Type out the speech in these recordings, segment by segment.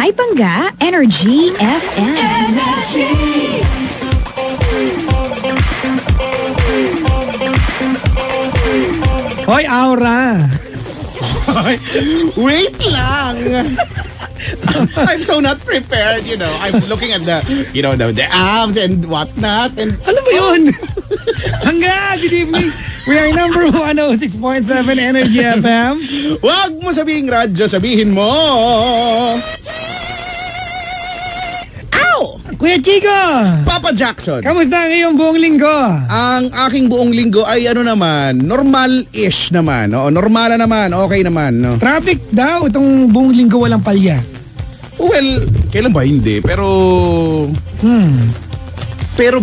May Bangga, Energy FM. Energy! Hoy, Aura! Wait lang! I'm so not prepared, you know. I'm looking at the abs and whatnot. And Ano ba yun? Hangga, good evening. We are number 106.7 Energy FM. Wag mo sabihin radyo, sabihin mo. Ow! Kuya Chico! Papa Jackson. Kamusta ang iyong buong linggo? Ang aking buong linggo ay normal-ish naman. Oo, normala naman, okay naman. No? Traffic daw, itong buong linggo walang palya. Well, kailan ba hindi? Pero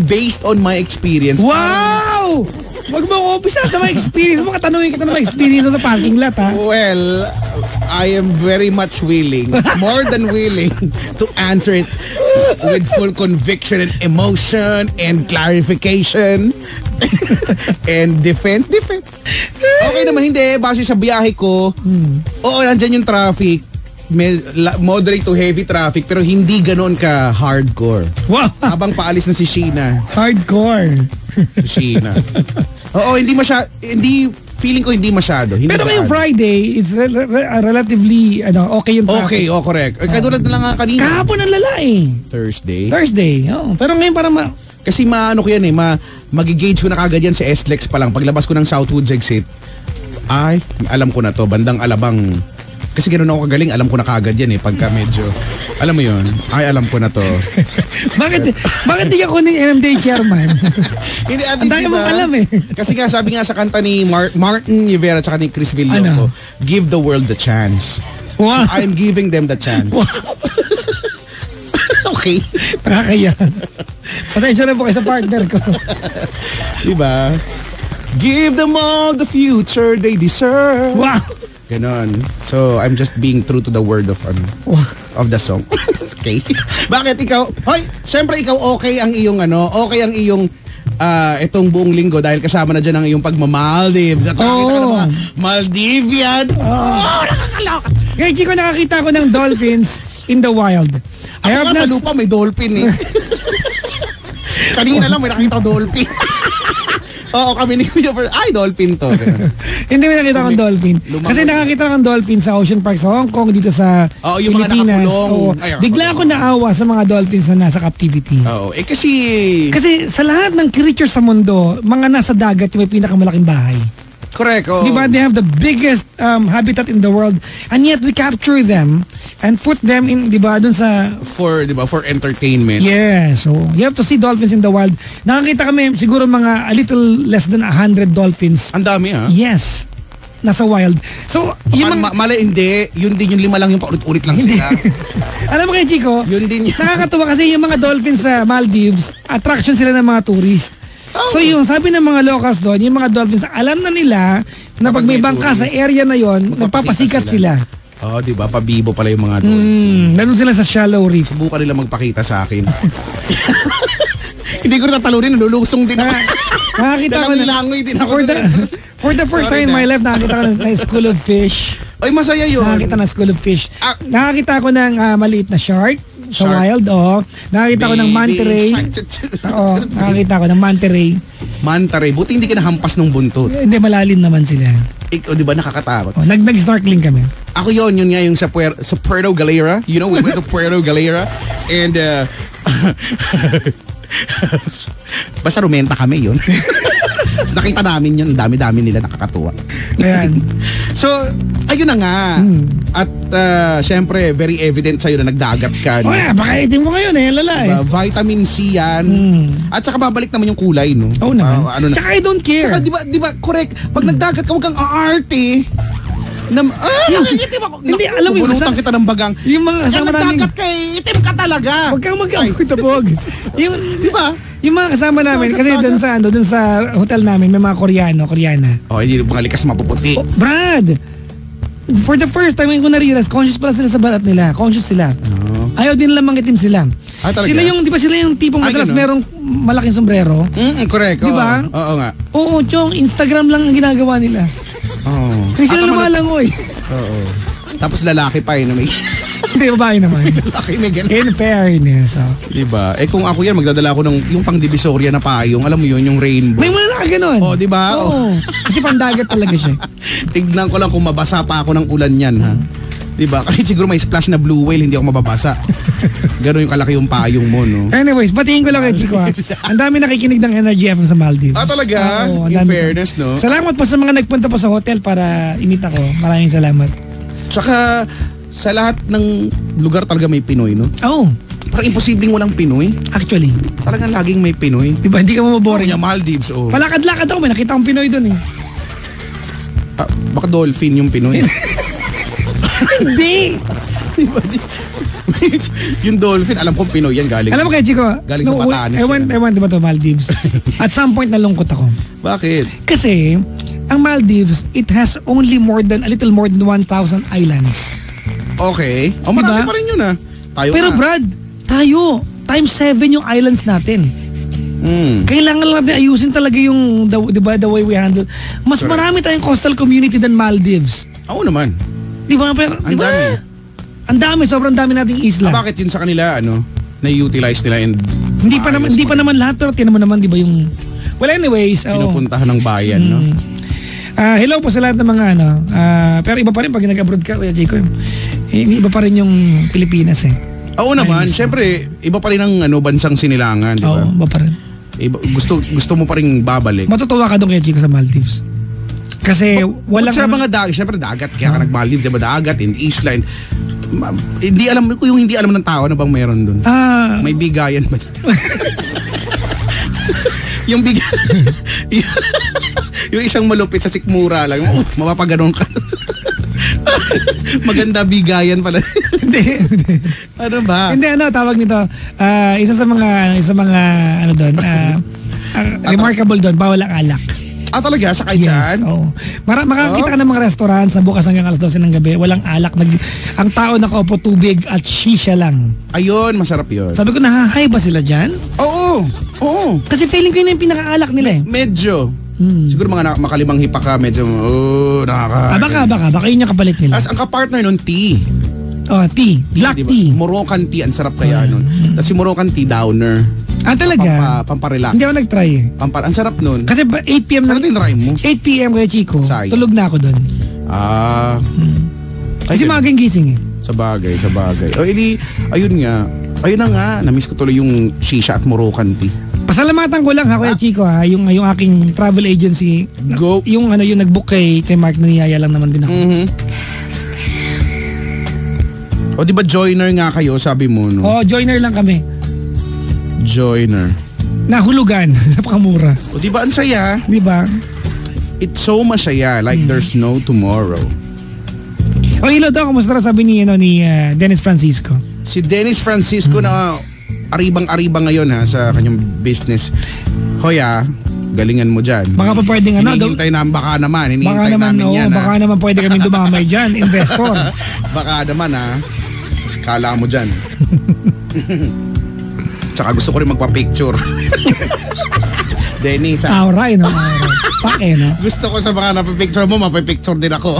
based on my experience. Wow! Wag mo ko umpisa sa mga experience mo. Katanungin kita na mga experience mo sa parking lot, ha? Well, I am very much willing, more than willing, to answer it with full conviction and emotion and clarification and defense. Okay naman, hindi. Base sa biyahe ko, oo, nandyan yung traffic. Moderate to heavy traffic pero hindi ganoon ka hardcore. Wow! Habang paalis na si Sheena. Hardcore. Si Sheena. Oo, feeling ko hindi masyado. Hindi pero ngayong Friday, it's relatively okay yung traffic. Okay, correct. Katulad na lang nga kanina. Kahapon ang lala eh. Thursday. Oh. Pero ngayon parang kasi maano ko yan magigauge ko na kagad yan sa SLEX pa lang. Paglabas ko ng Southwoods exit, ay, alam ko na to, bandang Alabang. Kasi ganoon ako kagaling, alam ko na kagad yan pagka medyo, alam mo yun, ay alam ko na to. Bakit di ako ng MMDA chairman? Hindi, ang dami mong alam Kasi nga, sabi nga sa kanta ni Martin Rivera at ni Chris Villoco, give the world the chance. Wow. So I'm giving them the chance. Wow. Okay. Nakakaya. Pasensya na po kayo sa partner ko. Diba? Give them all the future they deserve. Wow. Ganon. So, I'm just being true to the word of the song. Okay? Bakit ikaw? Hoy, syempre ikaw okay ang iyong itong buong linggo dahil kasama na dyan ang iyong pagma-Maldives. At nakakita ka ng mga Maldivian. Nakakaloka. Ngayon, Chico, nakakita ko ng dolphins in the wild. Ako nga sa lupa may dolphin Kanina lang may nakita dolphin. Oo, kami ni Kuya Fer. Ay, dolphin to. Hindi mo nakita akong dolphin. Kasi nakakita akong dolphin sa Ocean Park sa Hong Kong, dito sa yung Pilipinas. Mga nakakulong. Bigla ako naawa sa mga dolphins na nasa captivity. Oo, kasi sa lahat ng creatures sa mundo, mga nasa dagat yung may pinakamalaking bahay. Correct. Oh. Diba? They have the biggest habitat in the world, and yet we capture them and put them in, diba, dun sa... For entertainment. Yeah, so you have to see dolphins in the wild. Nakakita kami siguro mga a little less than 100 dolphins. Ang dami Yes. Nasa wild. So, hindi. Yun din yung 5 lang yung paulit-ulit lang sila. Alam mo kayo, Chico? Yun din yun. Nakakatuwa kasi yung mga dolphins sa Maldives, attraction sila ng mga tourist. So yung sabi ng mga locals doon, yung mga dolphins, alam na nila na pag may bangka sa area na yon, nagpapasikat sila. Oo, diba? Pabibo pala yung mga dolphins. Nandun sila sa shallow reef. Subukan nila magpakita sa akin. Hindi ko natalunin, nalulusong din ako. Nakakita ko na for the first time in my life, nakakita ko ng school of fish. Ay, masaya yun. Nakakita ng school of fish. Nakakita ko ng maliit na shark. Sa wild, Nakakita ko ng manta ray. Nakakita ko ng manta ray. Manta ray. Buti hindi ka nahampas ng buntot. Hindi, malalim naman sila. Di ba nakakatakot? Nag-snorkeling kami. Ako yun nga yung sa Puerto Galera. You know, we went to Puerto Galera. And, basta rumenta kami yun. Nakita namin yun. Dami-dami nila, nakakatuwa. Ayan. So, ayun na nga. At syempre, very evident sa'yo na nagdagat ka. Pakaitin mo ngayon lala vitamin C yan. At saka babalik naman yung kulay, no? Oo naman. Tsaka I don't care. Tsaka di ba, correct, pag nagdagat ka, huwag kang aarte. Hindi, alam mo yung bulutan kita ng bagang. Yung mga kasama namin. Nagdagat ka itim ka talaga. Huwag kang mag-tabog. Di ba? Yung mga kasama namin, kasi dun sa hotel namin, may mga Koreana. Hindi mga likas mapuputi. Brad! For the first time ko na-realize, conscious pala sila sa balat nila. Conscious sila. Ayaw din lang mangitim sila. Sila yung, di ba sila yung tipong madalas merong malaking sombrero? Correct. Di ba? Oo nga. Oo, Chong, Instagram lang ang ginagawa nila. Kasi sila lumalangoy. Oo. Tapos lalaki pa may Hindi, babae naman. Laki may ganun. In fairness. Oh. Diba? Eh kung ako yan, magdadala ako ng yung pang divisoria na payong. Alam mo yun, yung rainbow. May mga nakaganon. Oh, diba? Oo. Kasi pandagat talaga siya. Tignan ko lang kung mabasa pa ako ng ulan yan, ha? Diba? Kahit siguro may splash na blue whale, hindi ako mababasa. Gano'n yung kalaki yung payong mo, no? Anyways, batiin ko lang kay Chico, ha? Ang dami nakikinig ng Energy FM sa Maldives. Ah, talaga? Oo, In ang dami fairness, no? Salamat po sa mga nagpunta po sa hotel para imita ko. Maraming salamat. Tsaka, sa lahat ng lugar talaga may Pinoy, no? Oo. Parang imposibleng walang Pinoy. Actually. Talagang laging may Pinoy. Diba, hindi ka maboboring. Yung Maldives, oh. Palakad-lakad ako, may nakita akong Pinoy doon eh. Ah, baka dolphin yung Pinoy. Hindi! Yung dolphin, alam kong Pinoy yan galing. Alam mo kaya, Chico, Galing sa Batanes I went diba to Maldives. At some point nalungkot ako. Bakit? Kasi, ang Maldives, it has only a little more than 1,000 islands. Okay. O, marami Diba? pa rin yun, ah. Tayo Pero nga. Brad, tayo, times 7 yung islands natin. Kailangan lang natin ayusin talaga yung the way we handle. Mas marami tayong coastal community than Maldives. Oo naman. Di ba? Pero, Ang di ba? dami. Ang dami, sobrang dami nating isla. Bakit yun sa kanila, ano, na-utilize nila and Hindi pa naman lahat, pero tinan mo naman, di ba yung... Well, anyways, pinupuntahan ng bayan, no? Hello po sa lahat ng mga pero iba pa rin pag nag-abroad ka, Kuya Chico. Iba pa rin yung Pilipinas eh. Oo naman, syempre, iba pa rin ang bansang sinilangan, di ba? Oo, iba pa rin. Gusto mo pa rin babalik. Matutuwa ka doon, Kuya Chico, sa Maldives. Kasi walang... Sa mga dagat, syempre dagat, kaya ka nag-Maldives, diba dagat, in island. Hindi alam ng tao na bang meron doon. May bigayan ba? Yung yung isang malupit sa sikmura lang, mapapaganon ka. Maganda bigayan pala. Hindi. Ano ba? Hindi, tawag nito. Isa sa mga ano doon, remarkable doon, bawal ang alak. Talaga? Sakay dyan? Yes, oo. Makakita ka ng mga restaurant sa bukas hanggang alas 12 ng gabi, walang alak. Ang tao nakaupo tubig at shisha lang. Ayun, masarap yun. Sabi ko, nahahay ba sila dyan? Oo. Kasi feeling ko yun yung pinakaalak nila eh. Medyo. Siguro mga makalimang hipa ka, medyo, Baka yun yung kapalit nila. As ang kapartner nun, tea. Tea. Black Diba? tea. Moroccan tea, ang sarap kaya nun. Tapos si Moroccan tea, downer. Talaga? Pamparelax. Hindi ako nag-try eh. Ang sarap nun. Kasi 8 p.m. Sana din try mo. 8 p.m. Kuya Chico, Sayang. tulog na ako doon. Kasi maagang gising eh. Sa bagay. O edi, ayun na nga, na-miss ko tuloy yung shisha at Moroccan tea. Pasalamatan ko lang ha, Kuya Chico ha, yung aking travel agency. Go. Yung nag-book kay Mark na niyaya lang naman din ako. O di ba joiner nga kayo, sabi mo, no? Joiner lang kami. Joiner. Nahulugan, napakamura. O di ba ang saya? Di ba? It's so masaya, like there's no tomorrow. Hello daw, kumusta raw sabi ni Dennis Francisco? Si Dennis Francisco na aribang-ariba ngayon sa kanyang business. Hoy galingan mo dyan. Baka pa pwedeng hinihintay baka namin yan. Baka naman pwede kami dumamay dyan, investor. Baka naman kala mo dyan. Tsaka gusto ko rin magpa-picture. Dennis Alright, no? Pake, no? Gusto ko sa mga napipicture mo, mapipicture din ako.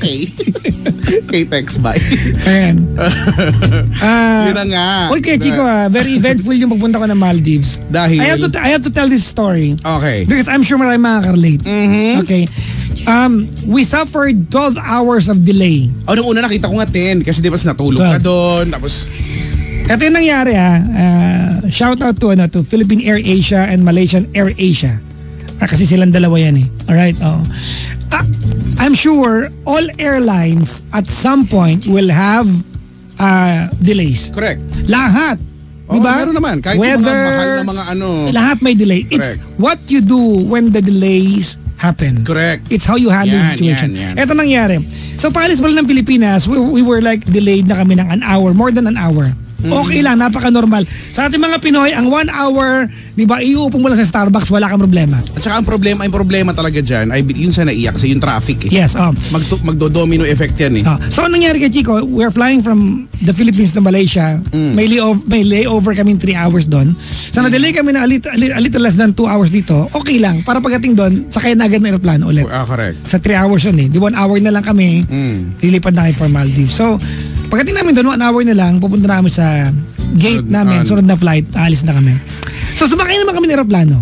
Okay, thanks, bye. Ayan. Yun na nga. Okay, Chico, very eventful yung pagpunta ko ng Maldives. Dahil? I have to tell this story. Okay. Because I'm sure marami makaka-relate. Okay. We suffered 12 hours of delay. Nung una nakita ko nga 10 kasi di ba natulog ka doon, tapos... Ito yung nangyari shout out to Philippine Air Asia and Malaysian Air Asia. Kasi silang dalawa yan eh. Alright? I'm sure all airlines at some point will have delays. Correct. Lahat. Diba? Meron naman. Kahit yung mga mahal na mga lahat may delay. Correct. It's what you do when the delays happen. Correct. It's how you handle the situation. Yan. Ito nangyari. So paalis pala ng Pilipinas, we were like delayed na kami ng an hour, more than an hour. Okay lang, napaka-normal. Sa ating mga Pinoy, ang 1 hour, di ba, iuupo mo lang sa Starbucks, wala kang problema. At saka ang problema talaga dyan, ay yun sa naiyak kasi yung traffic eh. Yes. Magdo-domino effect yan eh. So, anong nangyari kay Chico, we're flying from the Philippines to Malaysia. May layover kami 3 hours doon. So, na-delay kami na a little less than 2 hours dito. Okay lang, para pagdating doon, sakay na agad ng aeroplano ulit. Correct. Sa 3 hours yun eh. Di 1 hour na lang kami, lilipad na kami for Maldives. So, Pagdating namin doon, 1 hour na lang, pupunta na kami sa gate namin, sunod na flight, aalis na kami. So sumakay naman kami ng aeroplano.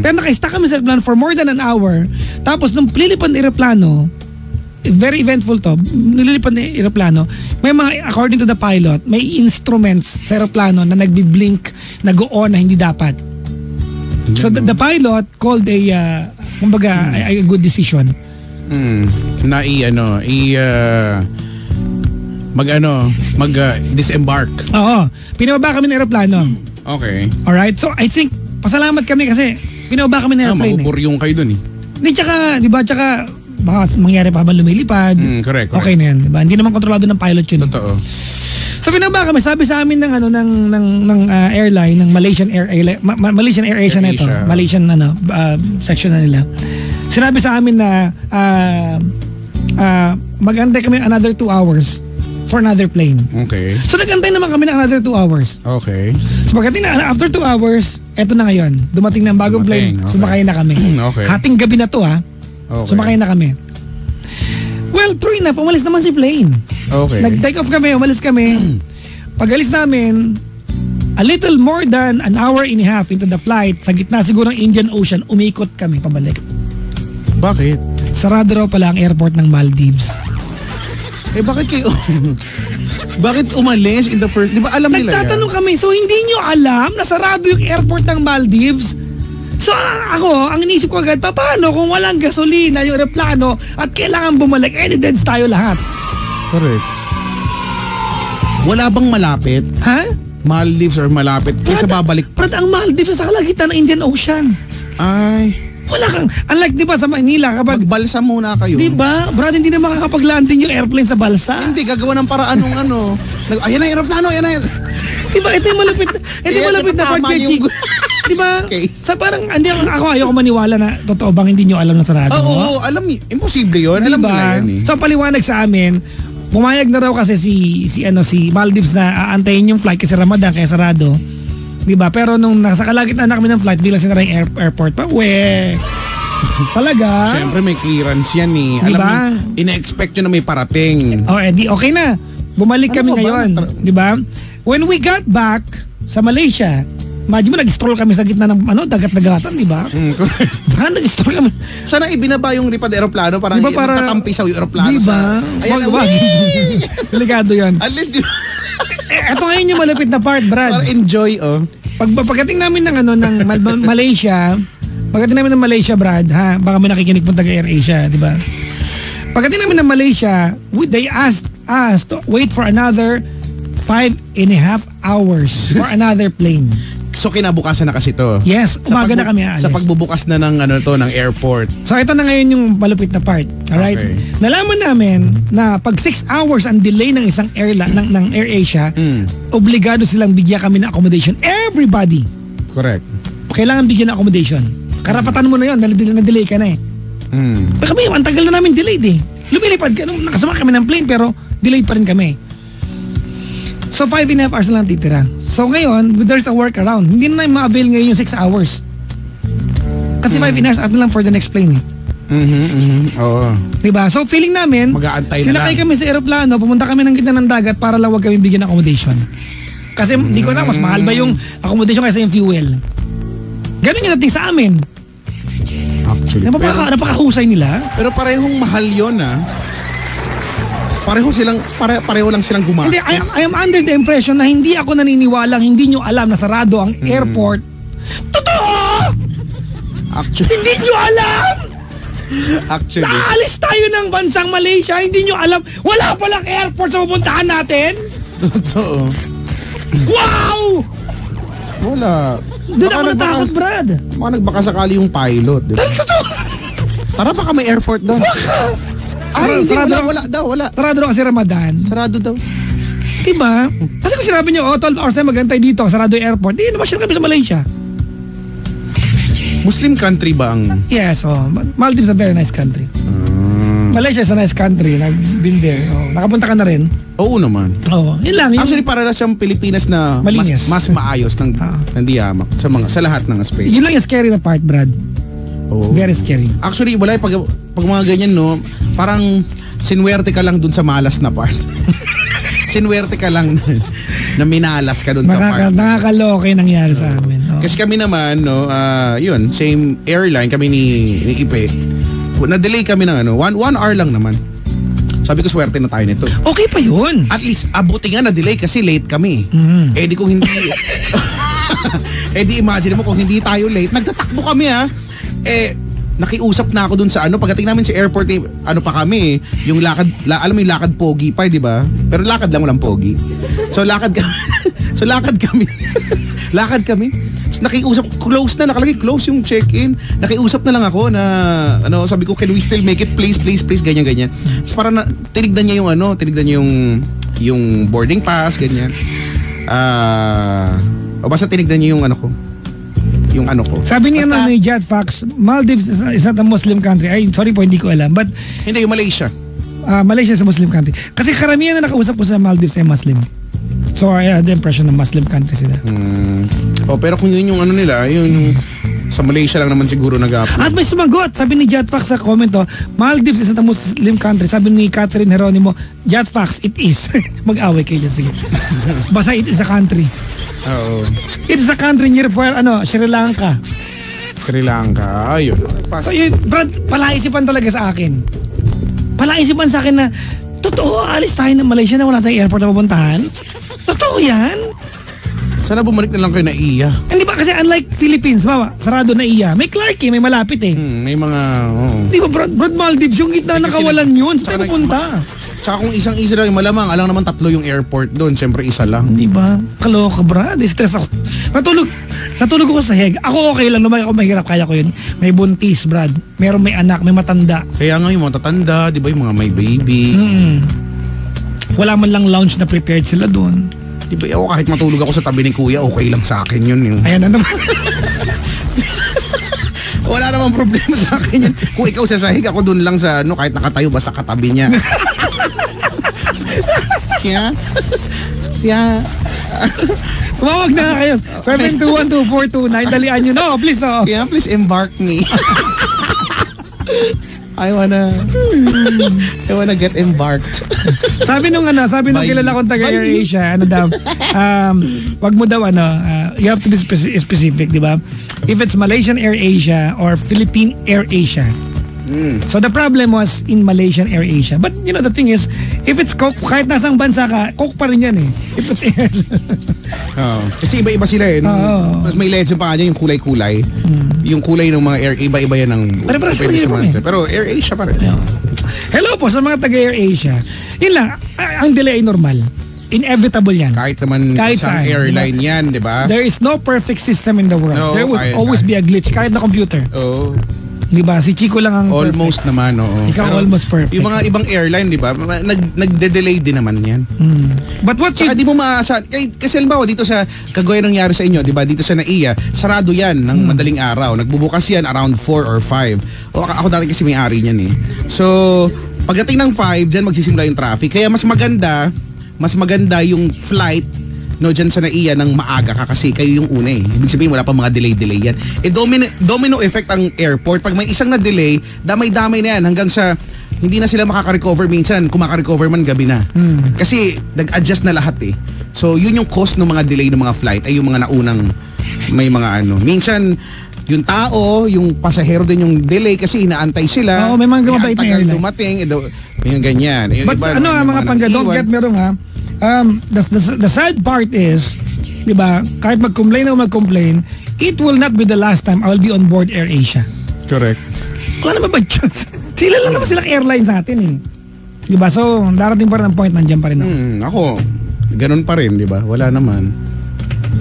Pero naka-stuck kami sa aeroplano for more than an hour. Tapos nung lilipad ng aeroplano, very eventful to, nililipad ng aeroplano, may mga, according to the pilot, may instruments sa aeroplano na nagbi-blink, nag-on na hindi dapat. So the pilot called a good decision. Na disembark. Oo. Pinababa kami ng aeroplano. Okay. Alright? So I think, pasalamat kami kasi pinababa kami ng airplane. Makukuryong kayo dun eh. Hindi, tsaka, di ba, tsaka, baka mangyari pa habang lumilipad. Correct. Okay na yan, di ba? Hindi naman kontrolado ng pilot yun. Totoo. So pinababa kami, sabi sa amin ng airline, ng Malaysian AirAsia na ito. Malaysian section na nila. Sinabi sa amin na mag-antay kami another 2 hours for another plane. Okay. So nag-antay naman kami ng another 2 hours. Okay. So pagdating na, after 2 hours, eto na ngayon. Dumating na ang bagong plane. Okay. Sumakay na kami. Okay. Hating gabi na to ha. Okay. Sumakay na kami. Well, true enough, umalis naman si plane. Okay. Nag-take off kami, umalis kami. Pag-alis namin, a little more than an hour and a half into the flight, sa gitna siguro ng Indian Ocean, umikot kami pabalik. Bakit? Sarado raw pala ang airport ng Maldives. Bakit kayo? Bakit umalis in the first? Di ba alam nila yan? Nagtatanong kami, so hindi nyo alam na sarado yung airport ng Maldives? So ako, ang inisip ko agad, paano kung walang gasolina yung aeroplano at kailangan bumalik, deads tayo lahat. Correct. Wala bang malapit? Ha? Maldives or malapit? Kaysa babalik? Brad, ang Maldives sa kalagitnaan ng Indian Ocean. Ay. Wala kang, unlike di ba sa Manila kapag... Magbalsa muna kayo. Di ba? Brad, hindi na makakapag-landing yung airplane sa balsa. Hindi, gagawa ng paraan ng ayan na aeroplano, ayan na. Di ba? Ito yung malapit na, part kay Di ba? Okay. Sa parang, ako ayoko maniwala na totoo bang hindi nyo alam na sarado. Oo, alam, imposible yun. Alam nila yan eh. So, paliwanag sa amin, pumayag na raw kasi si Maldives na aantayin yung flight kasi Ramadan kaya sarado. Diba? Pero nung nasa kalagitnaan na kami ng flight, bilang sinara yung airport pa, talaga? Siyempre may clearance yan eh. Diba? Alam mo, ina-expect nyo na may parating. Okay na. Bumalik kami ngayon. Diba? When we got back sa Malaysia, imagine mo, nag-stroll kami sa gitna ng dagat-dagatan, diba? Nag-stroll kami. Sana ibinaba yung lipad aeroplano para diba, tatampisaw yung aeroplano diba? Ayan, delikado yun. At least, diba? Ito ngayon yung malapit na part, Brad. Para enjoy, Pagdating namin ng Malaysia, Brad, ha? Baka may nakikinig po taga AirAsia, di ba? Pagdating namin ng Malaysia, they asked us to wait for another 5.5 hours for another plane. So kinabukasan na kasi to. Yes, umaga na kami aalis. Sa pagbubukas na ng ng airport. So ito na ngayon yung malupit na part. Alright? Okay. Nalaman namin na pag 6 hours ang delay ng isang airline ng AirAsia, obligado silang bigyan kami ng accommodation. Everybody. Correct. Kailangan bigyan ng accommodation. Karapatan mo na yun, na-delay ka na eh. Pero kami, ang tagal na namin delayed eh. Lumilipad ka, nakasama kami ng plane pero delayed pa rin kami. So 5.5 hours lang titira. So ngayon, there's a workaround. Hindi na ma-avail ngayon yung 6 hours. Kasi 5 hours after lang for the next plane eh. Oo. Diba? So feeling namin, mag-aantay na lang. sinakay kami sa aeroplano, pumunta kami ng gitna ng dagat para lang wag kami bigyan ng accommodation. Kasi hindi ko na, mas mahal ba yung accommodation kaysa yung fuel. Ganun yung dating sa amin. Actually. Napakahusay nila. Pero parehong mahal yun Pareho lang silang gumastos. Hindi, I am under the impression na hindi ako naniniwalang hindi nyo alam na sarado ang airport. Totoo! Actually. Hindi nyo alam! Actually. Naalis tayo ng bansang Malaysia, hindi nyo alam. Wala palang airport sa pupuntahan natin. Totoo. Wow! Wala. Doon ako natakot, Brad. Nagbaka sakali yung pilot. Diba? Tara, baka may airport doon. Ay, hindi, wala. Sarado daw kasi Ramadan. Sarado daw. Diba? Kasi kung sinabi nyo, 12 hours na magantay dito, sarado yung airport, hindi naman siya kami sa Malaysia. Muslim country ba ang... Yes, Maldives is a very nice country. Malaysia is a nice country. I've been there. Nakapunta ka na rin? Oo naman. Oo, yun lang. Actually, para na siyang Pilipinas na mas maayos ng diyamak sa lahat ng aspect. Yun lang yung scary na part, Brad. Oh. Very scary. Actually, wala pag mga ganyan, no, parang sinwerte ka lang dun sa malas na part. Sinwerte ka lang na minalas ka dun sa park. Nakakaloke nangyari sa amin. Oh. Kasi kami naman, no, yun, same airline kami ni Ipe. Na-delay kami ng one hour lang naman. Sabi ko, swerte na tayo nito. Okay pa yun. At least, abuti nga na-delay kasi late kami. Eh di kung hindi... di imagine mo kung hindi tayo late, nagtatakbo kami nakiusap na ako dun sa pagdating namin sa airport, pa kami, yung lakad, alam mo yung lakad pogi pa, di ba? Pero lakad lang, walang pogi. So lakad kami. Lakad kami. Nakiusap, close na, nakalagay close yung check-in. Nakiusap na lang ako na, sabi ko, can we still make it, please, ganyan. Tapos parang tinignan niya yung boarding pass, ganyan. Basta tinignan niya yung ko. Sabi niya ni Jetfax, Maldives is not a Muslim country. Ay, sorry po, hindi ko alam. But hindi, yung Malaysia. Malaysia is a Muslim country. Kasi karamihan na nakausap ko sa Maldives ay Muslim. So I had the impression na Muslim country sila. Pero kung yun yung nila, yun sa Malaysia lang naman siguro nag-apply. At may sumagot, sabi ni Jetfax sa comment, Maldives is not a Muslim country. Sabi ni Catherine Heronimo, Jetfax, it is. Mag-away kayo dyan, sige. Basta it is a country. Oo. It is a country near Sri Lanka. Sri Lanka, ayun. So yun, Brad, palaisipan talaga sa akin. Palaisipan sa akin na, totoo, alis tayo ng Malaysia na wala tayong airport na pupuntahan? Totoo yan? Sana bumalik na lang kayo na iya. Hindi ba kasi unlike Philippines, sarado na iya. May Clarke, may malapit eh. May mga, Di ba, Brad, Maldives, yung gitna nakawalan yun. Saan tayo pupunta? Tsaka kung isang-isa lang, malamang, alang naman 3 yung airport doon. Siyempre, isa lang. Di ba? Kaloka, Brad. Stress ako. Natulog ako sa heg. Ako okay lang. Naman ako mahirap. Kaya ko yun. May buntis, Brad. Meron may anak, may matanda. Kaya nga yung mga tatanda, di ba? Yung mga may baby. Wala man lang lounge na prepared sila doon. Di ba? Ako kahit matulog ako sa tabi ni Kuya, okay lang sa akin yun. Ayan na naman. Wala namang problema sa akin yun. Kung ikaw sa sahig, ako dun lang sa kahit nakatayo ba sa katabi niya. Yeah. Tumawag na kayo. 7212429. Dalian nyo na. Please. Yeah, please embark me. I wanna get embarked. Sabi nung kilala kong taga AirAsia, wag mo daw you have to be specific, di ba? If it's Malaysian AirAsia or Philippine AirAsia. So the problem was in Malaysian AirAsia. But the thing is, if it's Coke, kahit nasang bansa ka, Coke pa rin yan eh. If it's Air. Kasi iba-iba sila eh. Mas may legend pa nga yung kulay-kulay. Yung kulay ng mga air, iba-iba yan ng... Pero AirAsia pa rin. Hello po sa mga taga AirAsia. Yun lang, ang delay ay normal. Inevitable yan. Kahit naman sa airline yan, di ba? There is no perfect system in the world. There will always be a glitch, kahit na computer. Oo. Di ba? Si Chico lang ang almost perfect. Naman, oo. Ikaw pero almost perfect. Yung mga ibang airline, di ba? Nagde-delay din naman yan. But what Saka di mo maaasahan. Kasi halimbawa dito sa kagaya nangyari sa inyo, di ba? Dito sa NAIA, sarado yan ng madaling araw. Nagbubukas yan around 4 or 5. Ako dati kasi may-ari niyan eh. So, pagdating ng 5, dyan magsisimula yung traffic. Kaya mas maganda yung flight dyan sa NAIA ng maaga ka kasi kayo yung una eh. Ibig sabihin wala pa mga delay yan. Domino effect ang airport. Pag may isang na-delay, damay-damay na yan hanggang sa hindi na sila makaka-recover minsan. Kung makaka-recover man, gabi na. Kasi nag-adjust na lahat eh. So yun yung cost ng mga delay ng mga flight ay yung mga naunang may mga Minsan yung tao, yung pasahero din yung delay kasi inaantay sila. Oo, may mga mabait na airline. Dumating, yung ganyan. Yung But iba, mga pangga, don't get me wrong the sad part is, di ba, kahit mag-complain o mag-complain, it will not be the last time I'll be on board AirAsia. Correct. Wala naman ba chance? Sila lang naman silang airlines natin eh. Di ba? So, darating pa rin ang point, nandiyan pa rin ako. Ako, ganun pa rin, di ba? Wala naman.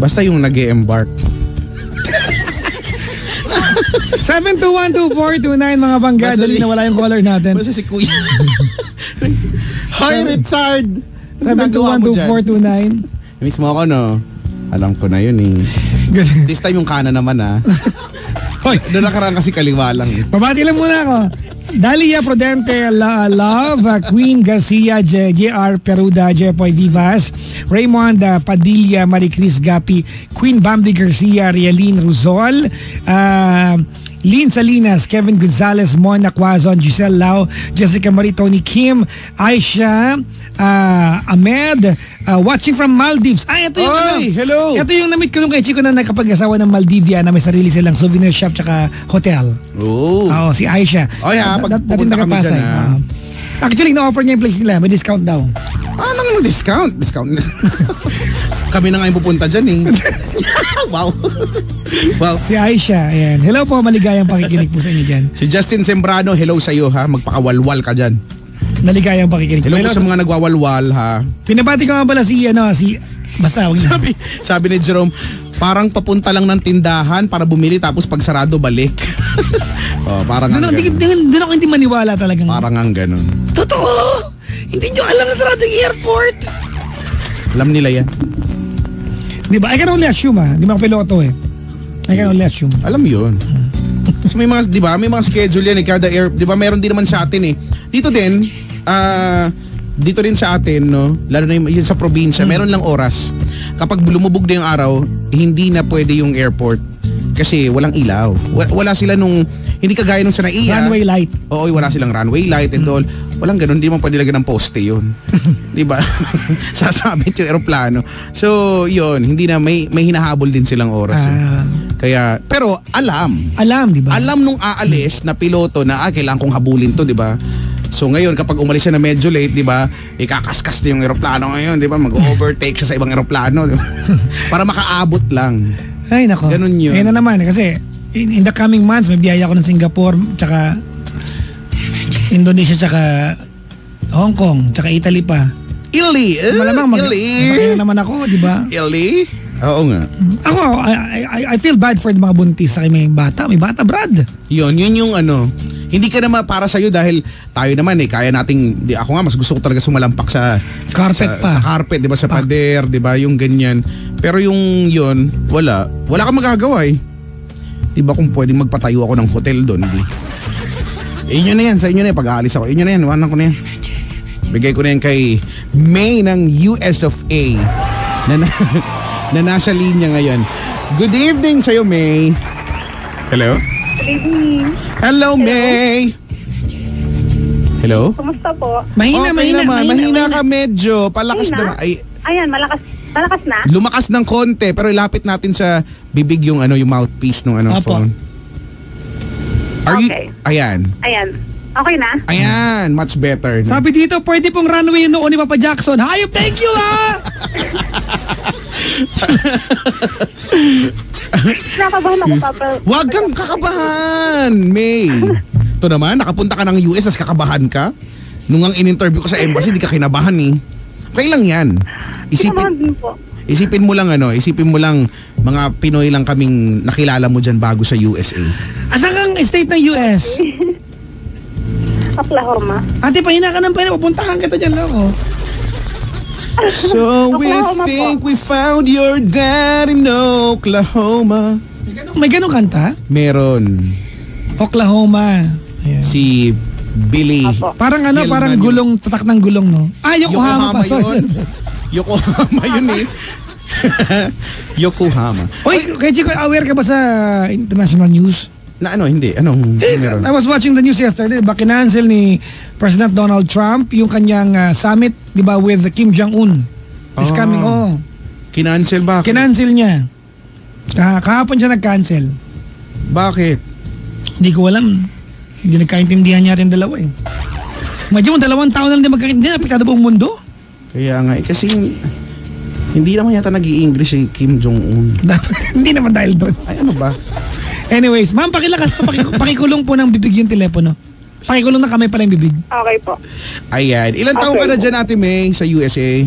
Basta yung nag-e-embark. 7212429 mga bangga, dali na wala yung caller natin. Basta si Kuya. Hi, Richard! 7212429. Miss mo ako, no? Alam ko na yun eh. This time yung kanan naman Hoy, doon nakaraan kasi kaliwa lang eh. Pabati lang muna ako. Dalia Prudente, Love, Queen Garcia, JR Peruda, Jepoy Vivas, Raymond Padilla, Maricris Gapi, Queen Bambi Garcia, Rialin Ruzol, Lynn Salinas, Kevin Gonzalez, Mona Quazon, Giselle Lau, Jessica Marie, Tony Kim, Aisha, Ahmed, watching from Maldives. Ito yung Oy, hello. Ito yung namit ko nung kay Chico na nakapag-asawa ng Maldivia na may sarili silang souvenir shop tsaka hotel. Oh. Oo, si Aisha. Oy, pag pupunta kami dyan, Actually, na-offer niya yung place nila. May discount daw. Anong discount? Kami na nga yung pupunta dyan eh. Wow. Wow. Si Aisha, ayan. Hello po, maligayang pakikinig po sa inyo dyan. Si Justin Sembrano, hello sa iyo ha. Magpakawalwal ka dyan. Maligayang pakikinig. Hello po sa mga nagwawalwal ha. Pinabati ko nga pala basta, wag na. Sabi ni Jerome, parang papunta lang ng tindahan para bumili tapos pag sarado balik. Parang ang ganun. Doon ako hindi maniwala talagang. Parang ang ganun. Totoo! Hindi nyo alam na sarado yung airport. Alam nila yan. Di ba? I can only assume Di ba ako piloto eh. I can only assume. Alam yun. So may mga, di ba, may mga schedule yan eh. Kada di ba, mayroon din naman sa atin eh. Dito din, dito rin sa atin, no, lalo na yun sa probinsya, meron lang oras. Kapag lumubog na yung araw, hindi na pwede yung airport kasi walang ilaw. Wala sila nung, hindi kagaya nung sa NAIA. Runway light. Oo, wala silang runway light and all. Walang ganun, hindi mo pwede lagyan ng poste yun. Di ba? Sasabit yung aeroplano. So, yun, hindi na, may hinahabol din silang oras. Kaya, pero alam. Alam, di ba? Alam nung aalis na piloto na, kailangan kong habulin to, di ba? So ngayon kapag umalis siya na medyo late, 'di ba? Ikakaskas na yung eroplano ngayon, 'di ba? Mag-overtake siya sa ibang eroplano, 'di ba? Para makaabot lang. Ay nako. Ganun yun. Ayun na naman kasi in the coming months may biyaya ako ng Singapore, tsaka Indonesia, tsaka Hong Kong, tsaka Italy pa. Italy. Malamang mag naman ako, 'di ba? Italy. Oo nga. Ako, I feel bad for the mga buntis sa may bata. May bata, Brad. Yun yung ano. Hindi ka naman para sa'yo dahil tayo naman kaya nating, ako nga mas gusto ko talaga sumalampak sa carpet sa carpet, 'di ba, sa pader, 'di ba, yung ganyan. Pero yung yun, wala kang magagawa eh. 'Di ba kung pwedeng magpatayo ako ng hotel doon, di. Inyo na yan, sa inyo na yan, pag-aalis ako. Inyo na yan, wanan ko na yan. Bigay ko na yan kay May ng US of A na nasa linya ngayon. Good evening sa'yo, May. Hello? Good evening. Hello, May. Hello? Kumusta po? Mahina ka medyo. Palakas Mahina? na. Ayan, malakas na? Lumakas ng konti pero ilapit natin sa bibig yung yung mouthpiece ng Opo. phone. Okay. Ayan. Okay na? Ayan, much better. Sabi dito, pwede pong runway yung noon ni Papa Jackson. Hayop, thank you Nakabahan ako, Papa. Huwag kang kakabahan, May. Ito naman, nakapunta ka ng US as kakabahan ka. Nung ang in-interview ko sa embassy, di ka kinabahan eh. Okay lang yan. Kinabahan din po. Isipin mo lang mga Pinoy lang kaming nakilala mo dyan bago sa USA. Asan kang state ng US? Oklahoma. Ate, pahina ka ng pahina. Pupuntahan kita dyan lang, So we Oklahoma think we found your dad in Oklahoma. May ganong kanta? Meron. Oklahoma. Ayan. Si Billy. Apo. Parang Gilman parang yun. gulong, tatak ng gulong, no? Yokohama pa. yun. Yokohama yun eh. Yokohama. Oy, kaya Chico, aware ka ba sa international news? Na hindi. Anong meron? I was watching the news yesterday. Diba, kinancel ni President Donald Trump yung kanyang summit, di ba, with Kim Jong-un. Is coming, Kinancel ba? Kinancel niya. Kahapon siya nag-cancel. Bakit? Hindi ko alam. Hindi nagkaintindihan niya rin dalawa eh. Medyo mo 2 taon na lang din magkaintindihan. Apektado buong mundo. Kaya nga kasi hindi naman yata nag-i-English si Kim Jong-un. Hindi naman dahil doon. Ay, ano ba? Anyways, ma'am, pakilakas pa, pakikulong po ng bibig yung telepono. Pakikulong na kamay pala yung bibig. Okay po. Ayan. Ilan taong ka na dyan, Ate May, sa USA?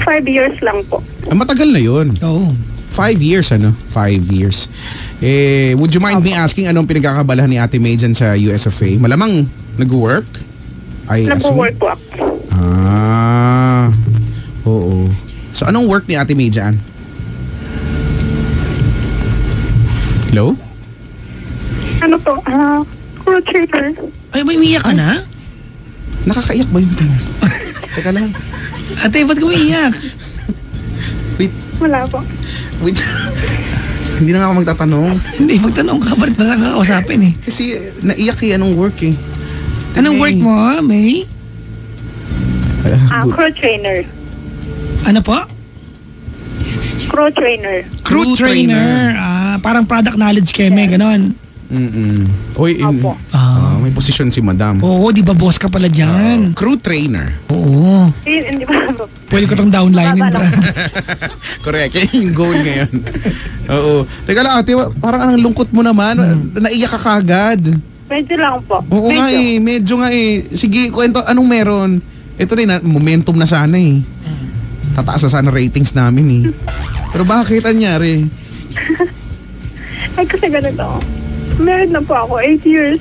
5 years lang po. Matagal na yun. Oo. 5 years, 5 years. Would you mind me asking anong pinagkakabalahan ni Ate May dyan sa US of A? Malamang nag-work? Nag-work po ako. Oo. So, anong work ni Ate May dyan? Hello? Ano po? Recruiter. Ay, may umiyak ka na? Nakakaiyak ba yung tanong? Teka lang. Ate, ba't ka umiyak? Wait. Wala po. Wait. Hindi na nga ako magtatanong. Hindi, magtanong ka, ba't ba ka kausapin eh? Kasi naiyak anong work eh. Anong work mo, May? Crew trainer. Ano po? Crew trainer. Crew trainer. Parang product knowledge keme, ganon. Uy, Opo. may posisyon si madam. Oo, di ba boss ka pala dyan? Crew trainer. Oo. Hindi ba? Pwede ko tong downlinein. Correct. Yan yung goal ngayon. Oo. Teka lang ate, parang ang lungkot mo naman. Naiyak ka kagad. Medyo lang po. Oo nga eh. Medyo nga eh. Sige, kwento. Anong meron? Ito rin, momentum na sana eh. Tataas na sana ratings namin eh. Pero bakit anyari? Ay, kasi ganito. Married na po ako, 8 years.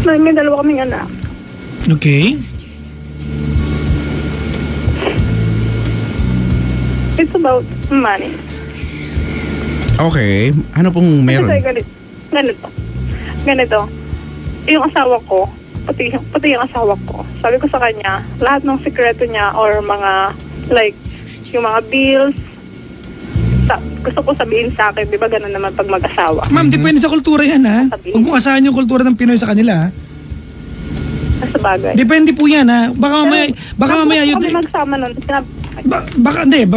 May dalawa kaming anak. Okay. It's about money. Okay. Ano pong meron? Kasi ganito. Yung asawa ko, pati yung asawa ko, sabi ko sa kanya, lahat ng sikreto niya or mga, like, yung mga bills, gusto ko sabihin sa akin, di ba ganun naman pag mag-asawa. Ma'am, depende sa kultura yan ha. Huwag mo asahan yung kultura ng Pinoy sa kanila ha. Sa bagay. Depende po yan ha. Baka mamaya yun. Kami magsama nun.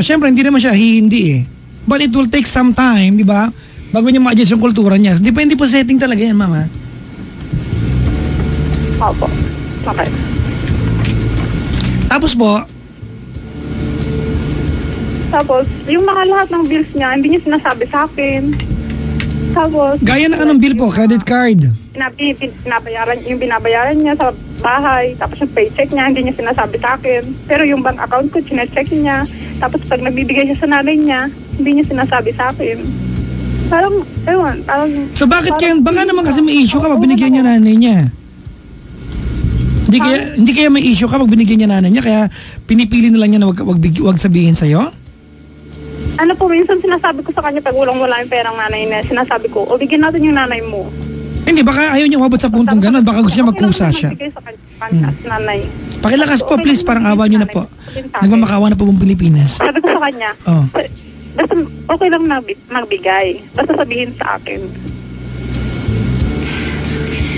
Siyempre hindi naman siya hindi eh. But it will take some time, di ba? Bago niya ma-adjust yung kultura niya. Depende po sa setting talaga yan, ma'am ha. Opo. Okay. Tapos, yung mga lahat ng bills niya, hindi niya sinasabi sa akin. Tapos, gaya ng anong bill po? Credit card? Binabayaran niya sa bahay. Tapos yung paycheck niya, hindi niya sinasabi sa akin. Pero yung bank account ko, chinecheck niya. Tapos pag nagbibigay siya sa nanay niya, hindi niya sinasabi sa akin. Parang, So bakit kayo, baka naman kasi may issue ka pag binigyan niya nanay niya? Hindi kaya may issue ka pag binigyan niya nanay niya, kaya pinipili na lang niya na wag sabihin sa'yo? Ano po, minsan sinasabi ko sa kanya pag walang-wala yung perang nanay niya, sinasabi ko, o bigyan natin yung nanay mo. Hindi, baka ayaw niya umabot sa puntong gano'n, baka gusto niya magkusa siya. Nanay. Pakilakas po, please, parang awa niyo na po. Nagmamakawa na po buong Pilipinas. Sabi ko sa kanya, basta okay lang magbigay, basta sabihin sa akin.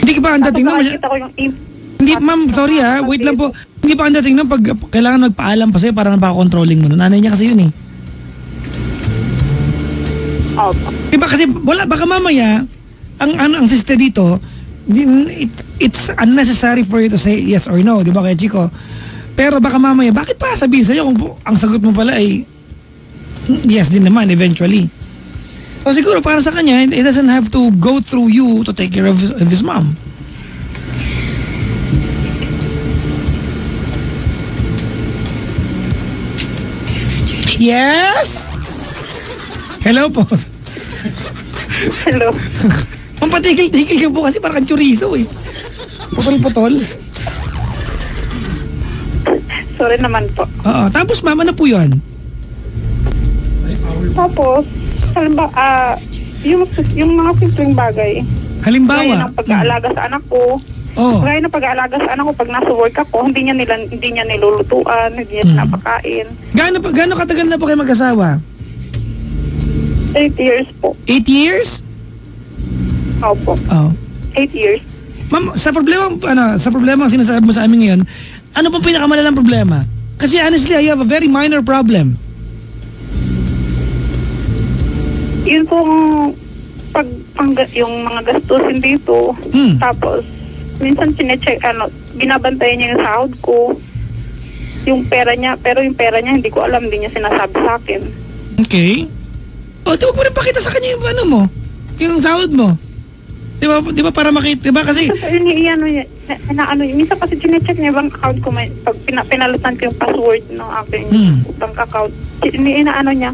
Hindi ka ba ang dating na Nakita ko yung Hindi, ma'am, sorry ha, wait lang po. Hindi pa ang dating na pag kailangan magpaalam pa sa'yo, parang napaka-controlling mo. Nanay niya kasi yun eh. Opo. Diba kasi baka mamaya ang sister dito, it's unnecessary for you to say yes or no, di ba kaya Chico? Pero baka mamaya, bakit pa sabihin sa'yo kung ang sagot mo pala ay yes din naman eventually. So siguro para sa kanya, it doesn't have to go through you to take care of his mom. Yes? Hello po. Hello. Pampatigil-tigil ka po kasi parang chorizo eh. Putol-putol. Sorry naman po. Oo. Tapos ma'am, ano po yun? Tapos, yung mga simpleng bagay. Gaya Halimbawa? ng pag-aalaga sa anak ko. Oh. Gaya ng pag-aalaga sa anak ko pag nasa work ako, hindi niya nilulutuan, hindi niya napakain. Gaano katagal na po kayo mag-asawa? 8 years po. 8 years? Opo. Oh. 8 years. Ma'am, sa problema ang sinasabi mo sa amin ngayon, ano pong pinakamalalang problema? Kasi honestly, I have a very minor problem. Yun pong yung mga gastusin dito. Tapos, minsan binabantayan niya yung sahod ko. Yung pera niya, pero yung pera niya hindi ko alam, hindi niya sinasabi sa akin. Okay. O, di wag mo rin pakita sa kanya yung ano mo, yung sahod mo. Di ba para makita, di ba kasi... Minsan kasi chinecheck niya yung bank account ko, pag pinalitan ko yung password ng aking bank account, inaano niya,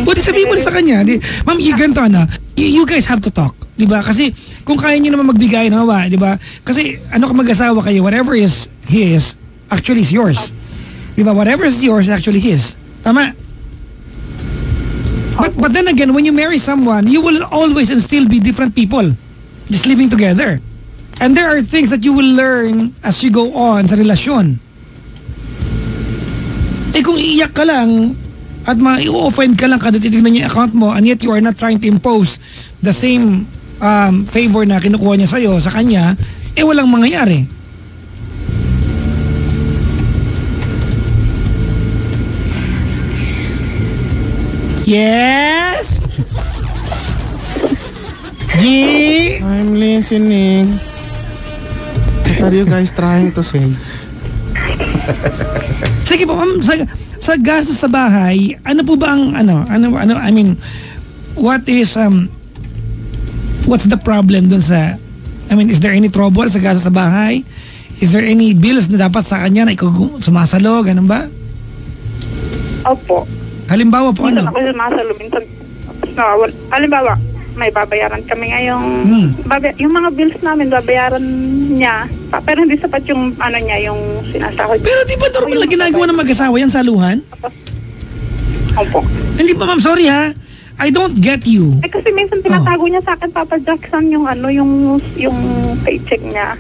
Pwede sabihin mo sa kanya, ma'am, ganito you guys have to talk, di ba? Kasi kung kaya niyo naman magbigay, di ba? Kasi ano kung mag-asawa kayo, whatever is his, actually is yours. Di ba? Whatever is yours, actually his. Tama? But then again, when you marry someone, you will always and still be different people just living together. And there are things that you will learn as you go on sa relasyon. Eh kung iiyak ka lang at ma-offend ka lang kada titignan niya yung account mo and yet you are not trying to impose the same favor na kinukuha niya sa'yo, sa kanya, eh walang mangyayari. Yes? G? I'm listening. What are you guys trying to say? Sige po, ma'am, sa gastos sa bahay, ano po ba ang I mean, what's the problem dun sa, I mean, is there any trouble sa gastos sa bahay? Is there any bills na dapat sa kanya na ikaw sumasalo, ganun ba? Opo. Halimbawa po, Minsan ano? ako sumasalo, minsan halimbawa, may babayaran kami ngayong yung mga bills namin babayaran niya, pero hindi sapat yung niya, yung sinasahod. Pero di ba normal na ginagawa ng mag-asawa yan, saluhan? Opo. Hindi pa, ma'am, sorry ha. I don't get you. Eh kasi minsan tinatago niya sa akin, Papa Jackson, yung yung paycheck niya.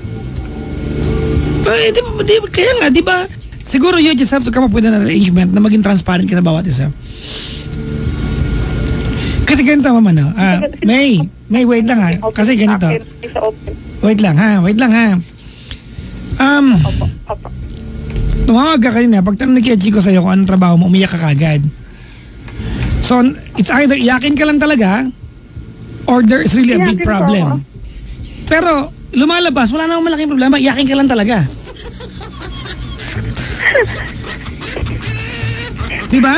Kaya nga, di ba? Siguro you just have to come up with an arrangement na maging transparent ka sa bawat isa. Kasi ganito, mama, no? May, wait lang ha. Kasi ganito. Wait lang ha. Opo. Tumawag ka kanina, pag tanong ni Kuya Chico sa'yo kung anong trabaho mo, umiyak ka kagad. So, it's either iyakin ka lang talaga or there is really a big problem. Pero, lumalabas, wala namang malaking problema, iyakin ka lang talaga. Diba?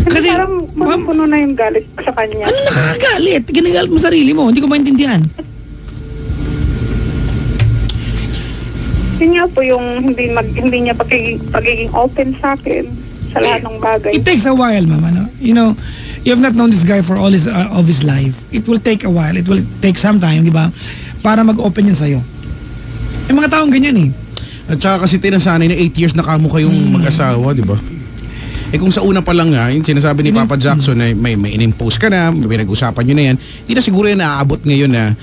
Kasi, parang puno na yung galit sa kanya. Ano nakakagalit? Ginagalit mo sarili mo, hindi ko maintindihan. Yun nga po yung hindi niya pagiging open sa akin sa lahat ng bagay. It takes a while, mama, no? You know, you have not known this guy for all of his life. It will take a while. It will take some time, di ba? Para mag-open yan sa'yo. Yung mga taong ganyan eh. At saka kasi tinasanay na 8 years na kamo kayong mag-asawa, di ba? Eh kung sa una pa lang nga, yung sinasabi ni Papa Jackson na may in-impose ka na, may pinag-usapan nyo na yan, hindi na siguro yan naaabot ngayon na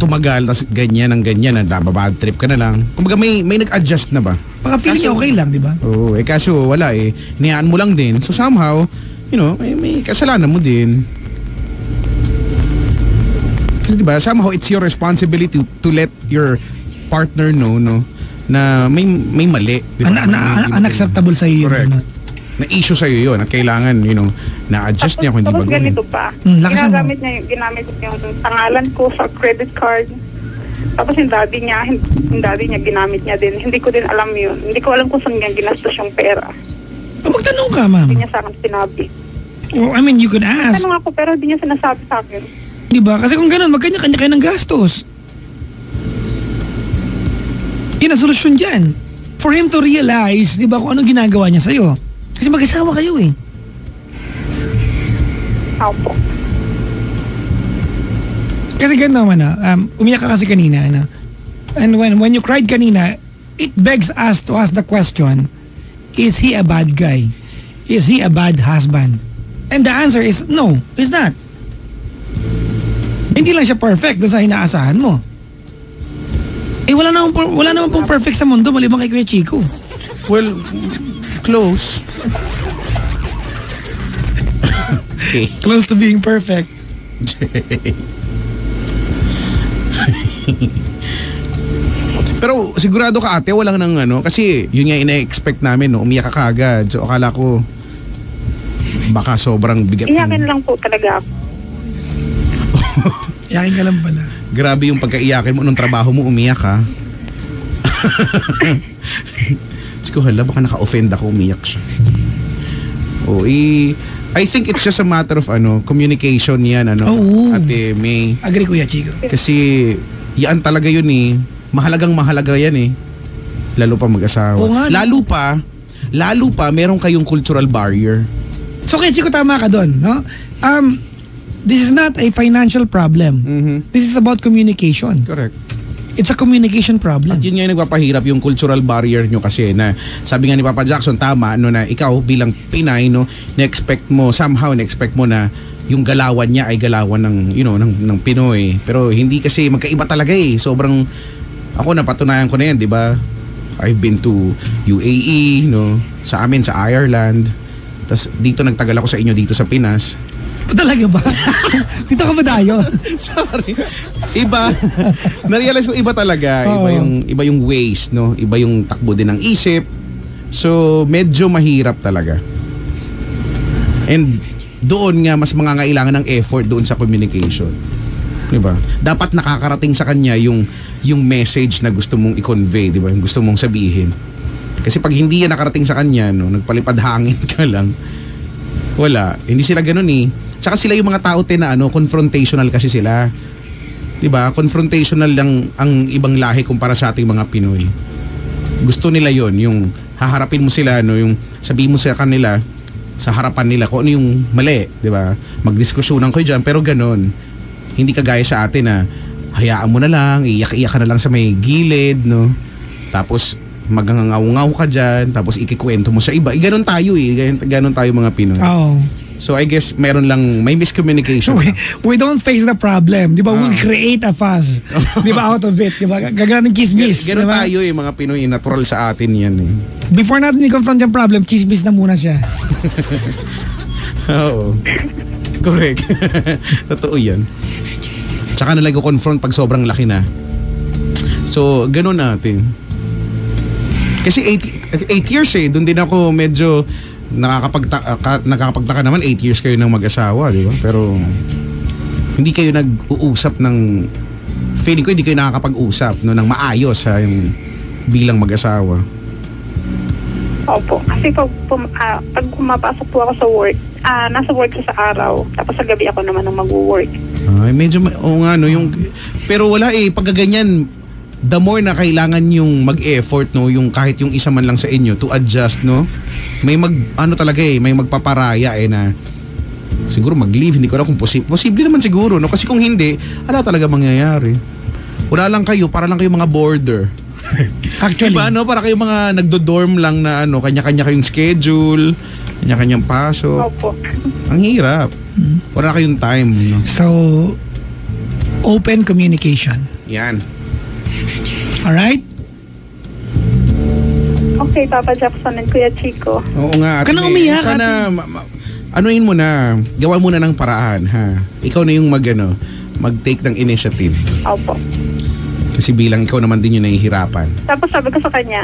tumagal, tas ganyan na nababad trip ka na lang. Kumbaga may nag-adjust na ba? Baka feeling okay lang, di ba? Oo, kaso wala eh. Niyaan mo lang din. So somehow, you know, may kasalanan mo din. Kasi di ba, somehow it's your responsibility to let your partner know, no, na may mali. Diba? Unacceptable sa iyo. Correct. Na issue sa'yo yun at kailangan, you know, na-adjust niya kung hindi ba Tapos ganito pa. Ginamit niya yung pangalan ko sa credit card. Tapos yung daddy niya ginamit niya din. Hindi ko din alam yun. Hindi ko alam kung saan niya ginastos yung pera. Magtanong ka, ma'am. Hindi niya sa akin sinabi. Well, I mean, you could ask. Tanong ako pero hindi niya sinasabi sa akin. Di ba? Kasi kung ganun, magkanya-kanya kayo ng gastos. Yun ang solusyon dyan. For him to realize, di ba, kung anong ginagawa niya sa'yo. Kasi mag-asawa kayo eh. Opo. Kasi ganun naman umiyak ka kasi kanina, and when you cried kanina, it begs us to ask the question, is he a bad guy? Is he a bad husband? And the answer is no, he's not. Hindi lang siya perfect doon sa inaasahan mo. Eh wala naman pong perfect sa mundo maliban kay Kuya Chico. Well, close. Okay. Close to being perfect. Pero sigurado ka ate, walang nang kasi yun nga ina-expect namin, no, umiyak ka kagad. So akala ko baka sobrang bigat. Iyakin lang po talaga ako. Iyakin ka lang pala. Grabe yung pagkaiyakin mo nung trabaho mo, umiyak ka. Siguro hala, baka naka-offend ako, umiyak siya. I think it's just a matter of communication yan, Ate May. Agree, Kuya Chico. Kasi yan talaga yun eh. Mahalagang mahalaga yan eh. Lalo pa mag-asawa. Oo nga, Lalo pa meron kayong cultural barrier. So Kuya Chico, tama ka doon, no? This is not a financial problem. Mm-hmm. This is about communication. Correct. It's a communication problem. At yun nga yung nagpapahirap yung cultural barrier nyo kasi na sabi nga ni Papa Jackson, tama, na ikaw bilang Pinay, na-expect mo na yung galawan niya ay galawan ng, ng Pinoy. Pero hindi kasi magkaiba talaga eh. Sobrang, ako napatunayan ko na yan, di ba? I've been to UAE, no? Sa amin, sa Ireland. Tapos dito nagtagal ako sa inyo dito sa Pinas. Talaga ba? Dito ka ba tayo? Sorry. Iba. Na-realize ko iba talaga. Iba yung ways, no? Iba yung takbo din ng isip. So, medyo mahirap talaga. And doon nga mas mangangailangan ng effort doon sa communication. Diba? Dapat nakakarating sa kanya yung message na gusto mong i-convey, diba? Yung gusto mong sabihin. Kasi pag hindi yan nakarating sa kanya, no, nagpalipad hangin ka lang, wala. Hindi sila ganun eh. Tsaka sila yung mga tao na confrontational kasi sila. Diba? Confrontational lang ang ibang lahi kumpara sa ating mga Pinoy. Gusto nila yon, yung haharapin mo sila, no, yung sabihin mo sa kanila, sa harapan nila kung ano yung mali, diba? Magdiskusyonan ko dyan, pero ganun. Hindi kagaya sa atin na hayaan mo na lang, iyak-iyak ka na lang sa may gilid, no? Tapos magangangaw-ngaw ka dyan, tapos ikikwento mo sa iba. Ganun tayo ganun tayo mga Pinoy. Oo. So I guess may miscommunication. We don't face the problem, di ba? We create a fuss, di ba, out of it, di ba? Gagana ng chismis. Ganun diba? tayo mga Pinoy, natural sa atin yan eh. Before natin i-confront yung problem, chismis na muna siya. Oo. Correct. Totoo yan. Tsaka nalang confront pag sobrang laki na. So, ganun natin. Kasi 8 years doon din ako medyo nakakapagtaka naman. 8 years kayo ng mag-asawa, di ba? Pero hindi kayo nag-uusap ng, feeling ko hindi kayo nakakapag-usap, no, ng maayos yung bilang mag-asawa. Opo. Kasi pag pumapasok po ako sa work, nasa work ko sa araw, tapos sa gabi ako naman ang mag-work. Ay, medyo, no, pero wala pag ganyan, the more na kailangan yung mag-effort, no, yung kahit yung isa man lang sa inyo to adjust, no, may talaga may magpaparaya na siguro mag-leave, hindi ko alam kung posible naman siguro, no, kasi kung hindi, ala talaga mangyayari. Wala lang kayo, para lang kayo mga border. Actually, diba, no, para kayo mga nagdo-dorm lang na kanya-kanya kayong schedule, kanya-kanyang pasok. Opo. Ang hirap. Wala kayong time, no. So, open communication. Yan. Alright? Okay, Papa Jackson and Kuya Chico. Oo nga. Ka na umiyak, sana, anuin mo na, gawa mo na ng paraan, ha. Ikaw na yung mag-take ng initiative. Opo. Kasi bilang ikaw naman din yung nahihirapan. Tapos sabi ko sa kanya,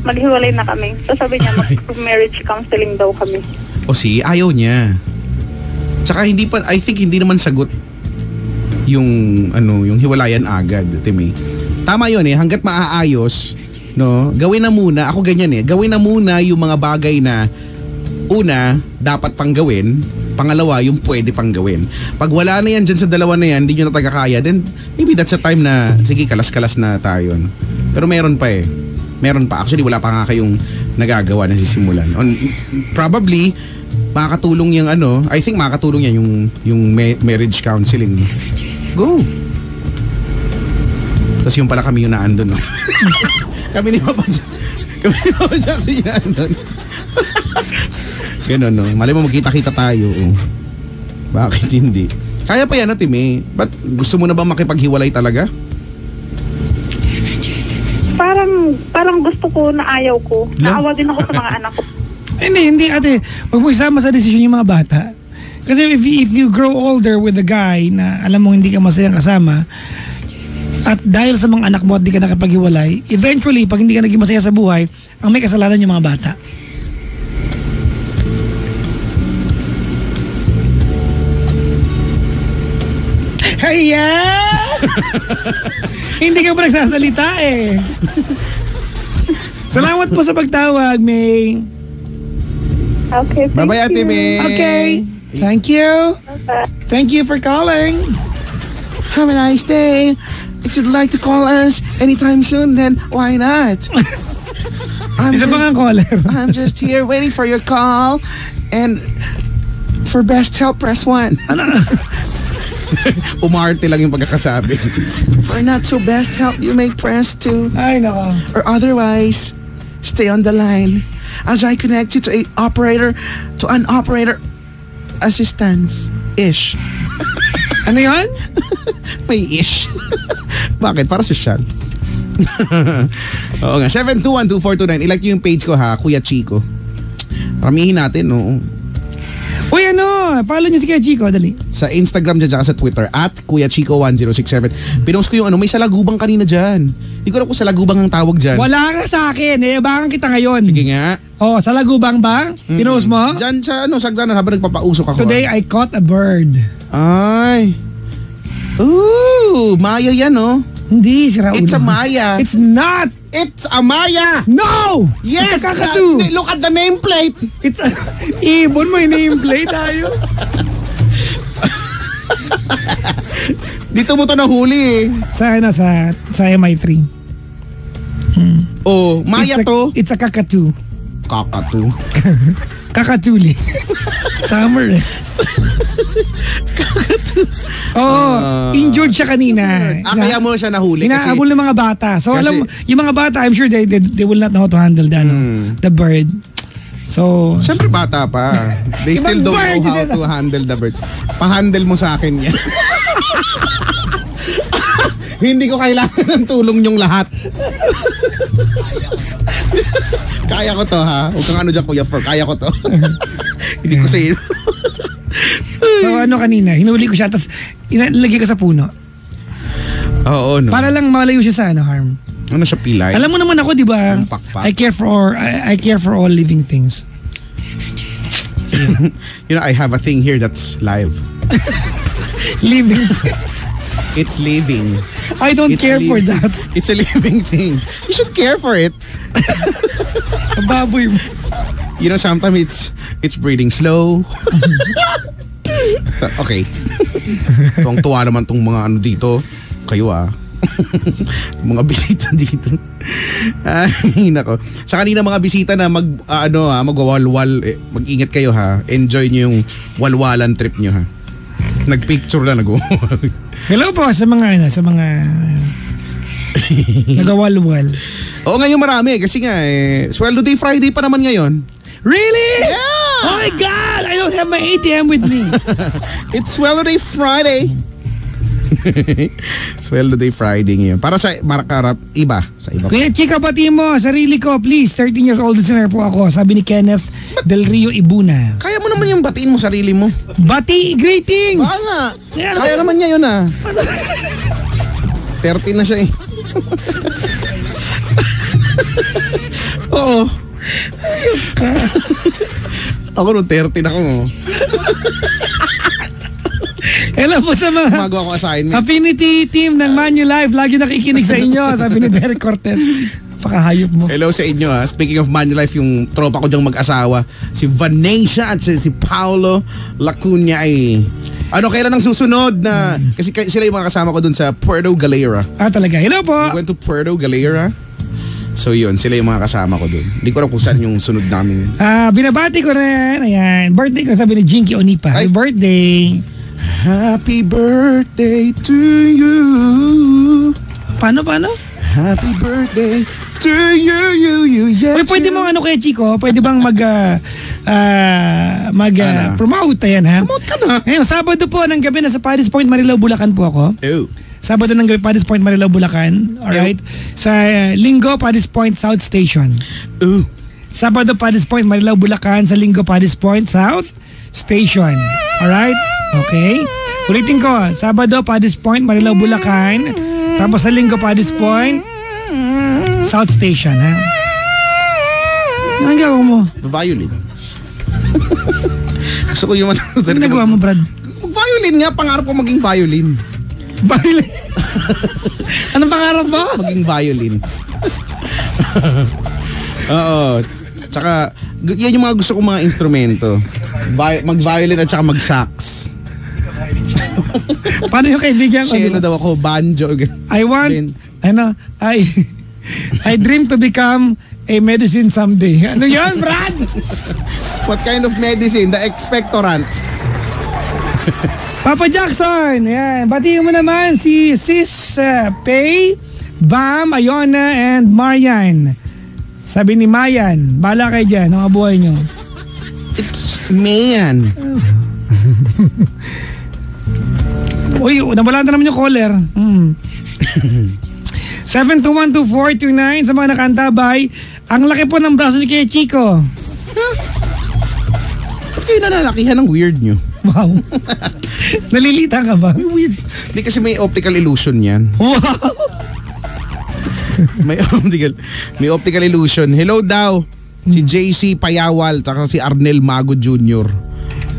maghiwalay na kami. So sabi niya, mag-marriage counseling daw kami. O ayaw niya. Tsaka I think hindi naman sagot yung hiwalayan agad, Timmy. Tama yun hanggat maaayos, no, gawin na muna, ako ganyan gawin na muna yung mga bagay na una, dapat pang gawin, pangalawa, yung pwede pang gawin. Pag wala na yan dyan sa dalawa na yan, hindi nyo na tagakaya, then maybe that's a time na, sige, kalas-kalas na tayo. No? Pero meron pa meron pa. Actually, wala pa nga kayong nagagawa na sisimulan. Probably, makakatulong yung I think makakatulong yan yung marriage counseling. Go! Tapos yung pala kami yung naandun, no? kami ni Papa Jackson yung naandun. Ganun, no? Malay mo magkita-kita tayo. Bakit hindi? Kaya pa yan natin, Ba't gusto mo na ba makipaghiwalay talaga? Parang gusto ko na ayaw ko. Naawa din ako sa mga anak ko. Hindi ate. Huwag mo isama sa desisyon yung mga bata. Kasi if you grow older with a guy na alam mo hindi ka masayang kasama, at dahil sa mga anak mo at di ka nakapaghiwalay, eventually, pag hindi ka naging masaya sa buhay, ang may kasalanan yung mga bata. Hiya! Hindi ka pa nagsasalita Salamat po sa pagtawag, May. Okay, thank Bye-bye, Ate you. May. Okay. Thank you. Bye-bye. Thank you for calling. Have a nice day. If you'd like to call us anytime soon, then why not? Isa pa nga caller. I'm just here waiting for your call. And for best help, press 1. Umarte lang yung pagkakasabi. For not so best help, you may press 2. Ay, nako. Or otherwise, stay on the line as I connect you to an operator assistance-ish. Ano yan? May ish. Bakit? Para sosyal. Oo nga. 7212429. I-like yung page ko ha, Kuya Chico. Ramihin natin, no? Uy, follow nyo si Kuya Chico, dali. Sa Instagram dyan, sa Twitter, Kuya Chico1067. Pinost ko yung may salagubang kanina dyan. Hindi ko alam kung salagubang ang tawag dyan. Wala ka sa akin, bakang kita ngayon. Sige nga. Salagubang ba? Pinost mo? Dyan sa sagdanan habang nagpapausok ako. Today, I caught a bird. Ay. Ooh, Maya yan, no? Hindi, si Raul. It's a Maya. It's not. It's a Maya. No! Yes! It's a kakadu. Look at the nameplate. It's a... Ibon mo yung nameplate tayo. Dito mo to nahuli eh. Sa MI3. Oh, Maya to. It's a kakatu. Kakatu. Kakatuli. Summer eh. Injured siya kanina. Kaya mo siya nahuli Inaabol ng mga bata. So alam mo, yung mga bata, I'm sure they will not know how to handle the bird. So, siyempre bata pa. They still don't know how to handle the bird. Pa-handle mo sa akin yan. Hindi ko kailangan ng tulong nyong lahat. Kaya ko to ha. Huwag kang dyan Kuya Fer. Kaya ko to. Hindi ko sa'yo. So kanina, hinuli ko siya tapos inalagay ko sa puno. Oo, no. Para lang malayo siya sa harm. Ano siya, pilay? Alam mo naman ako, di ba? I care for all living things. You know, I have a thing here that's live. Living. It's living. I don't care for that. It's a living thing. You should care for it. Baboy mo. You know, sometimes it's breathing slow. Okay. Tuwang-tuwa naman tong mga dito. Kayo mga bisita dito. Ay, nako. Sa kanina mga bisita na magwawalwal, mag-ingat kayo ha. Enjoy nyo yung walwalan trip nyo ha. Nagpicture na Hello po sa mga nagawalwal. Oo, ngayon marami kasi nga Sweldo Day Friday pa naman ngayon. Really? Yeah! Oh my God! I don't have my ATM with me. It's Sweldo Day Friday. Sweldo Day Friday ngayon. Para sa marakarap, sa iba. Kuya Chika, bati mo, sarili ko, please. 13 years old listener po ako. Sabi ni Kenneth Del Rio Ibuna. Kaya mo naman yung batiin mo sarili mo. Bati, greetings! Baka nga. Kaya naman niya yun 13 na siya Oo. Ayok ka. Ako nung 13 ako. Hello po sa mga Magawa ko assignment. Affinity team ng Manulife. Lagi nakikinig sa inyo. Sabi ni Derek Cortez. Pakahayop mo. Hello sa inyo Speaking of Manulife, yung tropa ko dyang mag-asawa, si Vanessa at si Paolo Lacuna ay kailan ang susunod na kasi sila yung mga kasama ko dun sa Puerto Galera. Talaga. Hello po. We went to Puerto Galera. So yun, sila yung mga kasama ko dun. Hindi ko alam kung saan yung sunod namin. Binabati ko rin. Ayan. Birthday ko, sabi ni Jinky Onipa. Happy birthday. Happy birthday to you. Paano? Happy birthday to you, yes. Uy, pwede mo kay Chico, pwede bang promote yan ha? Promote ka na. Ngayon, Sabado po ng gabi nasa Paris Point, Marilao, Bulacan po ako. Sabado ng gabi, Paris Point, Marilao, Bulacan. Alright? Sa Linggo, Paris Point, South Station. Sabado, Paris Point, Marilao, Bulacan. Sa Linggo, Paris Point, South Station. Alright? Okay? Ulitin ko, Sabado, Paris Point, Marilao, Bulacan. Tapos sa Linggo, Paris Point, South Station, ha? Anong gawin mo? Violin. Gusto ko yung ano nagawa mo, Brad? Violin nga, pangarap ko maging violin. Violin? Anong pangarap mo? Maging violin. Oo. Tsaka, yan yung mga gusto kong mga instrumento. Mag-violin at tsaka mag-sax. Paano yung kaibigan ko? Cello daw ako, banjo. I dream to become a medicine someday. Ano yan, Brad? What kind of medicine? The expectorant. Papa Jackson, yan. Batiin mo naman si Sis Pay, Bam, Ayona, and Marian. Sabi ni Mayan, bala kayo dyan, mga buhay nyo. It's man. Uy, nawala na naman yung caller. 7212429 sa mga nakantabay. Ang laki po ng braso ni Kuya Chico. Ba't kayo nalalakihan ng weird nyo? Wow. Nalilita ka ba? Weird. Hindi kasi may optical illusion yan. Wow. may optical illusion. Hello daw. Si JC Payawal, taka si Arnel Mago Jr.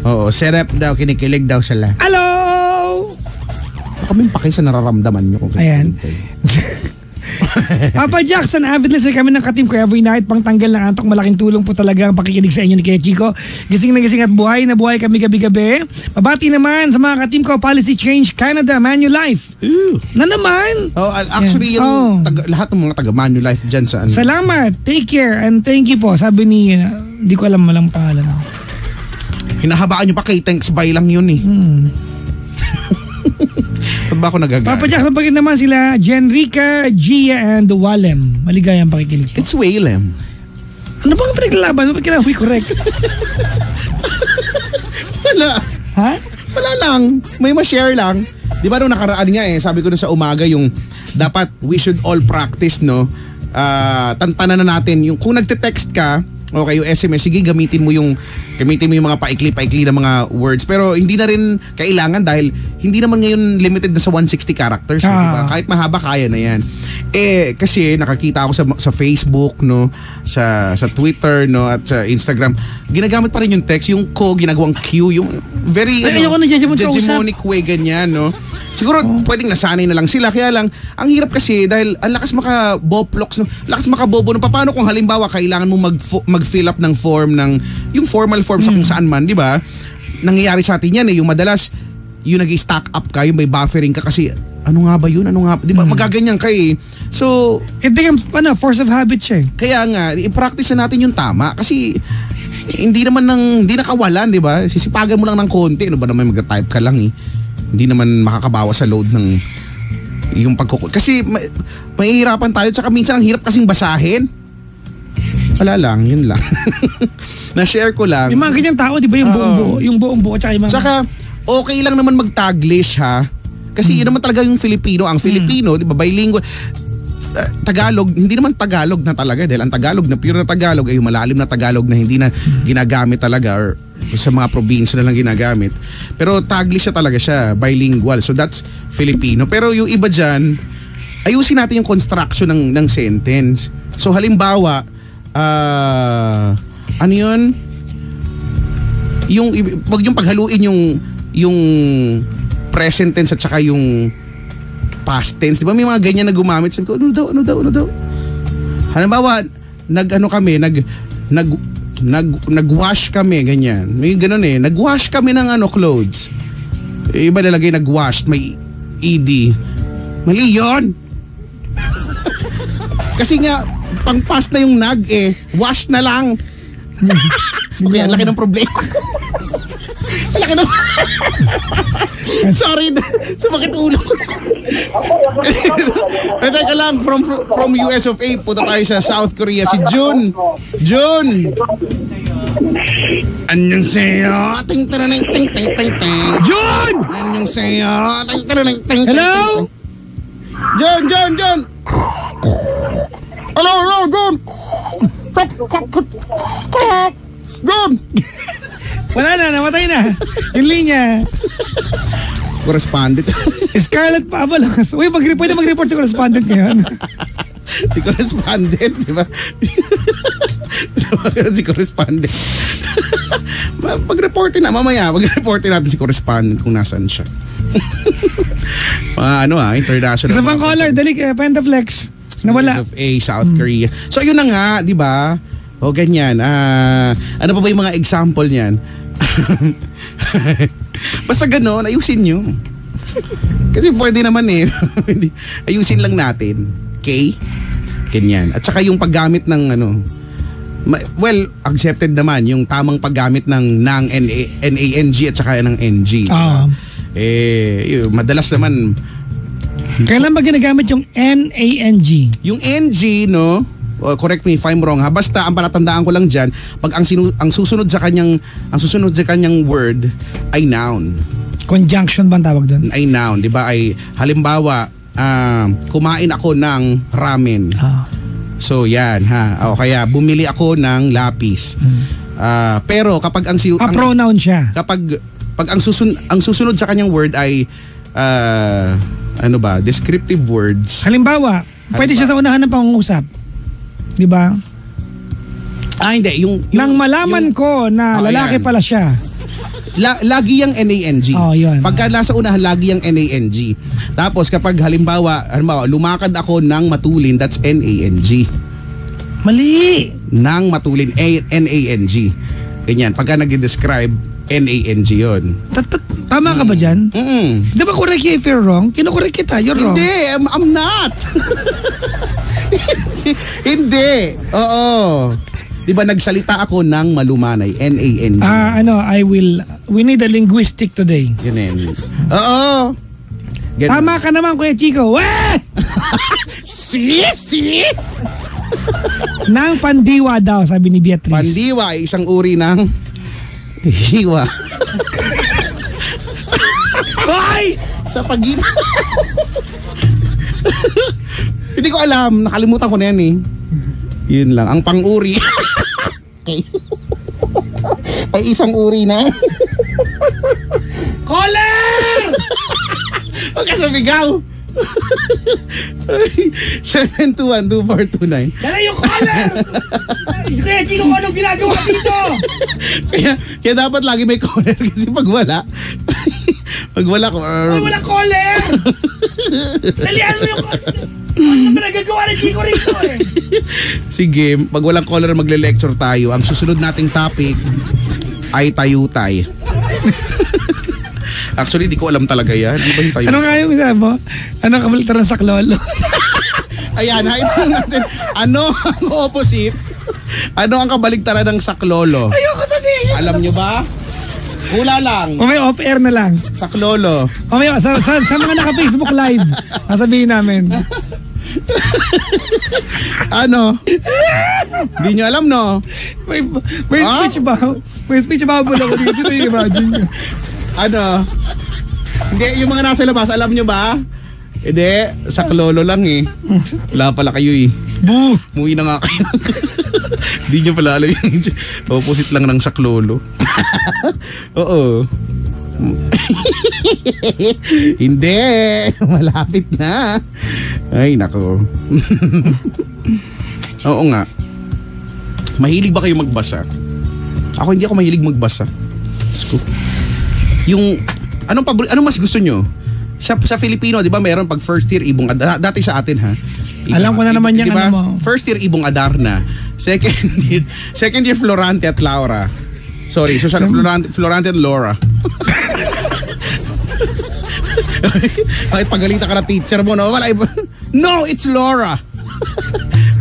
Oo, serep daw, kinikilig daw sila. Hello! Kami pakay sa nararamdaman nyo. Ayan. Papa Jackson, avid listener kami ng ka-team ko every night. Pang tanggal ng antok, malaking tulong po talaga ang pakikinig sa inyo ni Kuya Chico. Gising na gising at buhay na buhay kami gabi-gabi. Mabati naman sa mga ka-team ko, Policy Change Canada, Manulife. Na naman? Oh, actually, yung lahat ng mga taga Manulife dyan sa ano. Salamat, take care, and thank you po. Sabi ni, hindi ko alam malang pangalan. Hinahabaan nyo pa kay thanks bye lang yun eh. Ba't ba ako nagagalit? Papa Jackson, pagkat naman sila Jenrica, Gia, and Walem. Maligayang pakikinig po. It's Walem. Ano bang pinaglalaban? Ba't kailangan correct? Wala. Ha? Wala lang. May ma-share lang. Di ba nung nakaraan nga sabi ko na sa umaga yung dapat we should all practice, no? Tantanan na natin yung kung nagte-text ka, okay, yung SMS, sige gamitin mo yung mga paikli-paikli na mga words. Pero hindi na rin kailangan dahil hindi naman ngayon limited na sa 160 characters. Diba? Kahit mahaba, kaya na yan. Kasi nakakita ako sa Facebook, no, sa Twitter, no, at sa Instagram, ginagamit pa rin yung text, yung ko, ginagawang Q, yung very hegemonic way, ganyan, no. Siguro pwedeng nasanay na lang sila. Kaya lang, ang hirap kasi dahil ang lakas makaboplox, no, lakas makabobo. No, paano kung halimbawa kailangan mo mag-fill up ng form ng yung formal form sa kung saan man, di ba? Nangyayari sa atin yan yung madalas yung nag-stack up ka, yung may buffering ka kasi ano nga ba yun? Ano nga? Di ba? Magaganyan ka eh. So, it becomes force of habit siya. Kaya nga, i-practice na natin yung tama kasi hindi nakawalan, di ba? Sisipagan mo lang ng konti. Ano ba naman mag-type ka lang eh. Hindi naman makakabawas sa load ng yung kasi mahihirapan tayo tsaka minsan ang hirap kasing basahin. Wala lang, yun lang. Na-share ko lang. Yung mga ganyang tao, di ba, yung buong buo tsaka yung mga... Tsaka, okay lang naman mag-Taglish, ha? Kasi yun naman talaga yung Filipino. Ang Filipino, di ba, bilingual. Tagalog, hindi naman Tagalog na talaga dahil ang Tagalog na pure na Tagalog ay yung malalim na Tagalog na hindi na ginagamit talaga or sa mga probinsya na lang ginagamit. Pero Taglish talaga siya, bilingual. So that's Filipino. Pero yung iba dyan, ayusin natin yung construction ng sentence. So halimbawa, ano yun? Wag yung paghaluin yung present tense at saka yung past tense. Di ba may mga ganyan na gumamit? Sabi ko, ano daw? Halimbawa, nag-wash kami, ganyan. May ganun nag-wash kami ng clothes. Iba nalagay nag-wash, may ED. Mali yun! Kasi nga, pang-past na yung wash na lang. Okay, ang laki ng problema. Ang laki ng... Sorry, sumakit ulo ko. Teka lang, from US of A, punta tayo sa South Korea. Si Jun! Annyeonghaseyo. Ting ting ting ting ting ting. Jun! Annyeonghaseyo. Ting ting ting. Hello? Jun! Hello, Jun! Jun! Wala na, namatay na. Yung linya. Correspondent. Scarlett Pabalos. Uy, pwede mag-report si correspondent ngayon. Si correspondent, di ba? Si correspondent. Pag-reportin na, mamaya, pag-reportin natin si correspondent kung nasaan siya. International. Isa pang caller, dali ka, Pentaflex. Nawala. Of A, South Korea. So, yun na nga, di ba? O, ganyan. Ano pa ba yung mga example niyan? Basta gano'n, ayusin nyo. Kasi pwede naman ayusin lang natin. Okay? Ganyan. At saka yung paggamit ng accepted naman yung tamang paggamit ng NANG at saka ng NG. Madalas naman kailan ba ginagamit yung NANG? Yung NG, no? Correct me if I'm wrong, ha? Basta ang palatandaan ko lang dyan, pag ang susunod sa kanyang word ay noun. Conjunction ba ang tawag doon? Ay noun, di ba? Ay halimbawa, kumain ako ng ramen. Ah. So yan ha. O kaya bumili ako ng lapis. Pero kapag ang pronoun siya. kapag ang susunod sa kanyang word ay descriptive words. Halimbawa, pwede siya sa unahan ng pangungusap. Di ba? Hindi. Nang malaman ko na lalaki yan. pala siya. Lagi yung NANG. Yun. Pagka nasa unahan, lagi yung NANG. Tapos kapag halimbawa, lumakad ako ng matulin, that's NANG. Mali! Nang matulin, NANG. Ganyan. Pagka nag-describe, NANG yun. Tama ka ba dyan? Mm-mm. Di ba correct you if you're wrong? Kinukorek kita, you're wrong. Hindi, I'm not. Hindi. Oo. Di ba nagsalita ako ng malumanay, NANG. We need a linguistic today. Yun yun. Oo. Ganun. Tama ka naman, Kuya Chico. Weh! Si? Nang pandiwa daw, sabi ni Beatrice. Pandiwa ay isang uri ng hiwa. Ay! Sa pagitan. Hindi ko alam. Nakalimutan ko na yan eh. Yun lang. Ang pang-uri ay isang uri na Caller! Huwag ka sumigaw. 721-2429. Dala yung caller! Kuya Chico, kung anong ginagawa dito? Kaya dapat lagi may caller kasi pag wala ko. Walang caller! Dalihan mo yung... Ano naman nagagawa ni Chico rito eh? Sige, pag walang caller magle-lecture tayo. Ang susunod nating topic ay tayutay. Actually, di ko alam talaga yan. Di ba yung tayutay? Ano nga yung isa mo? Ano kabalitaran sa klolo? Ayan, itanong natin. Ano ang opposite? Ano ang kabaligtaran ng saklolo? Ayoko sabihin. Alam nyo ba? Hula lang. O may off-air na lang. Saklolo. O may, sa mga naka-Facebook live, sasabihin namin. Ano? Di nyo alam, no? May speech ba? May speech ba ako dito? Dito yung imagine nyo. Ano? Hindi, yung mga nasa labas, alam nyo ba? Hindi, saklolo lang eh. Wala pala kayo eh. Boo! Muwi na nga kayo. Di nyo pala alam yung opposite lang ng saklolo. Oo. Hindi, malapit na. Ay, nako. Oo nga. Mahilig ba kayo magbasa? Ako hindi ako mahilig magbasa. Diyos ko. Yung anong mas gusto nyo? Sa Filipino, 'di ba, meron pag first year ibong dati sa atin ha. Alam ko na naman yan, diba? ano mo. First year ibong Adarna, second year Florante at Laura. Sorry, Susan Florante at Laura. Bakit pagalitan ka na teacher mo, no? No, it's Laura.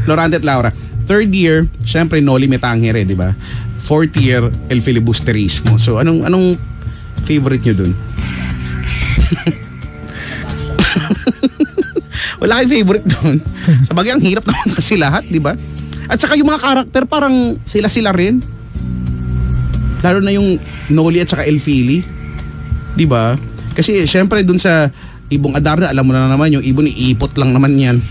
Florante at Laura. Third year, syempre Noli Me Tangere, di ba? Fourth year, El Filibusterismo. So, anong favorite nyo dun? Wala kayong favorite dun. Sa bagay, ang hirap naman kasi lahat, di ba? At saka yung mga karakter, parang sila-sila rin. Lalo na yung Noli at saka El Fili. Di ba? Kasi syempre dun sa Ibong Adarna, alam mo na naman, yung ibon iipot lang naman yan.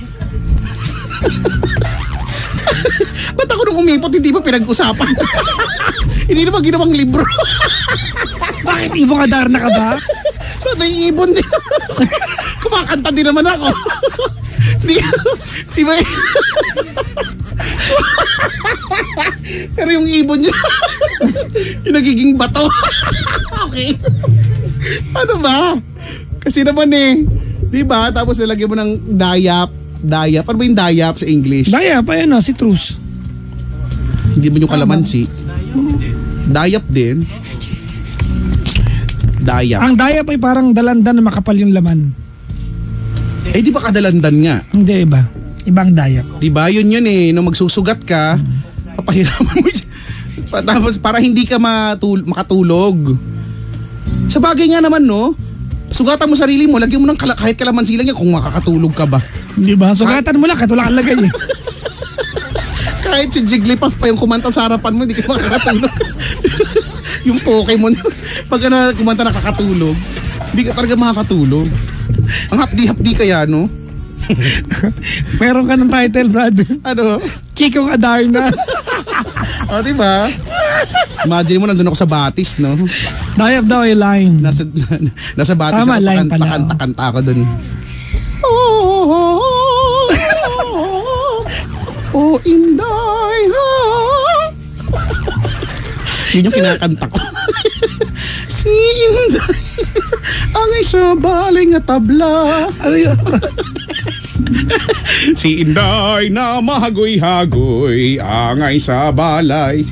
Ba't ako nung umipot, hindi ba pinag-usapan? Hindi naman ginawang libro. Bakit Ibong Adarna ka ba? Ba't may ibon din? Kumakanta din naman ako. Di ba? Pero yung ibon niya, yung nagiging bato. Okay. Ano ba? Kasi naman di ba? Tapos nilagyan mo ng dayap. Ano ba yung dayap sa English? Dayap, ayun o, citrus. Hindi mo yung kalamansi. Dayap din. Dayap. Ang dayap ay parang dalandan na makapal yung laman. Di ba kadalandan nga? Hindi, iba. Ibang dayap. Di ba? Yun nung magsusugat ka, papahiraman mo siya. Tapos para hindi ka makatulog. Sa bagay nga naman, no? Sugatan mo sarili mo, lagyan mo ng kahit kalamansi lang yan kung makakatulog ka ba. Di ba? Sugatan mo lang, kahit wala kang lagay eh. Kahit si Jigglypuff pa yung kumanta sa harapan mo, hindi ka makakatulog. Yung Pokemon, pag kumanta nakakatulog, hindi ka talaga makakatulog. Ang hapdi-hapdi kaya, no? Meron ka ng title, Brad. Ano? Chikong Adarna. O, diba? Imagine mo, nandun ako sa Batis, no? Dayap daw ay line. Nasa Batis Tama, ako, line pala, kanta ako dun. Oh, Inday, ha? Yun yung kinakanta ko. Si Inday, angay sa baling at tabla. Ano yun? Si Inday na mahagoy-hagoy, angay sa balay.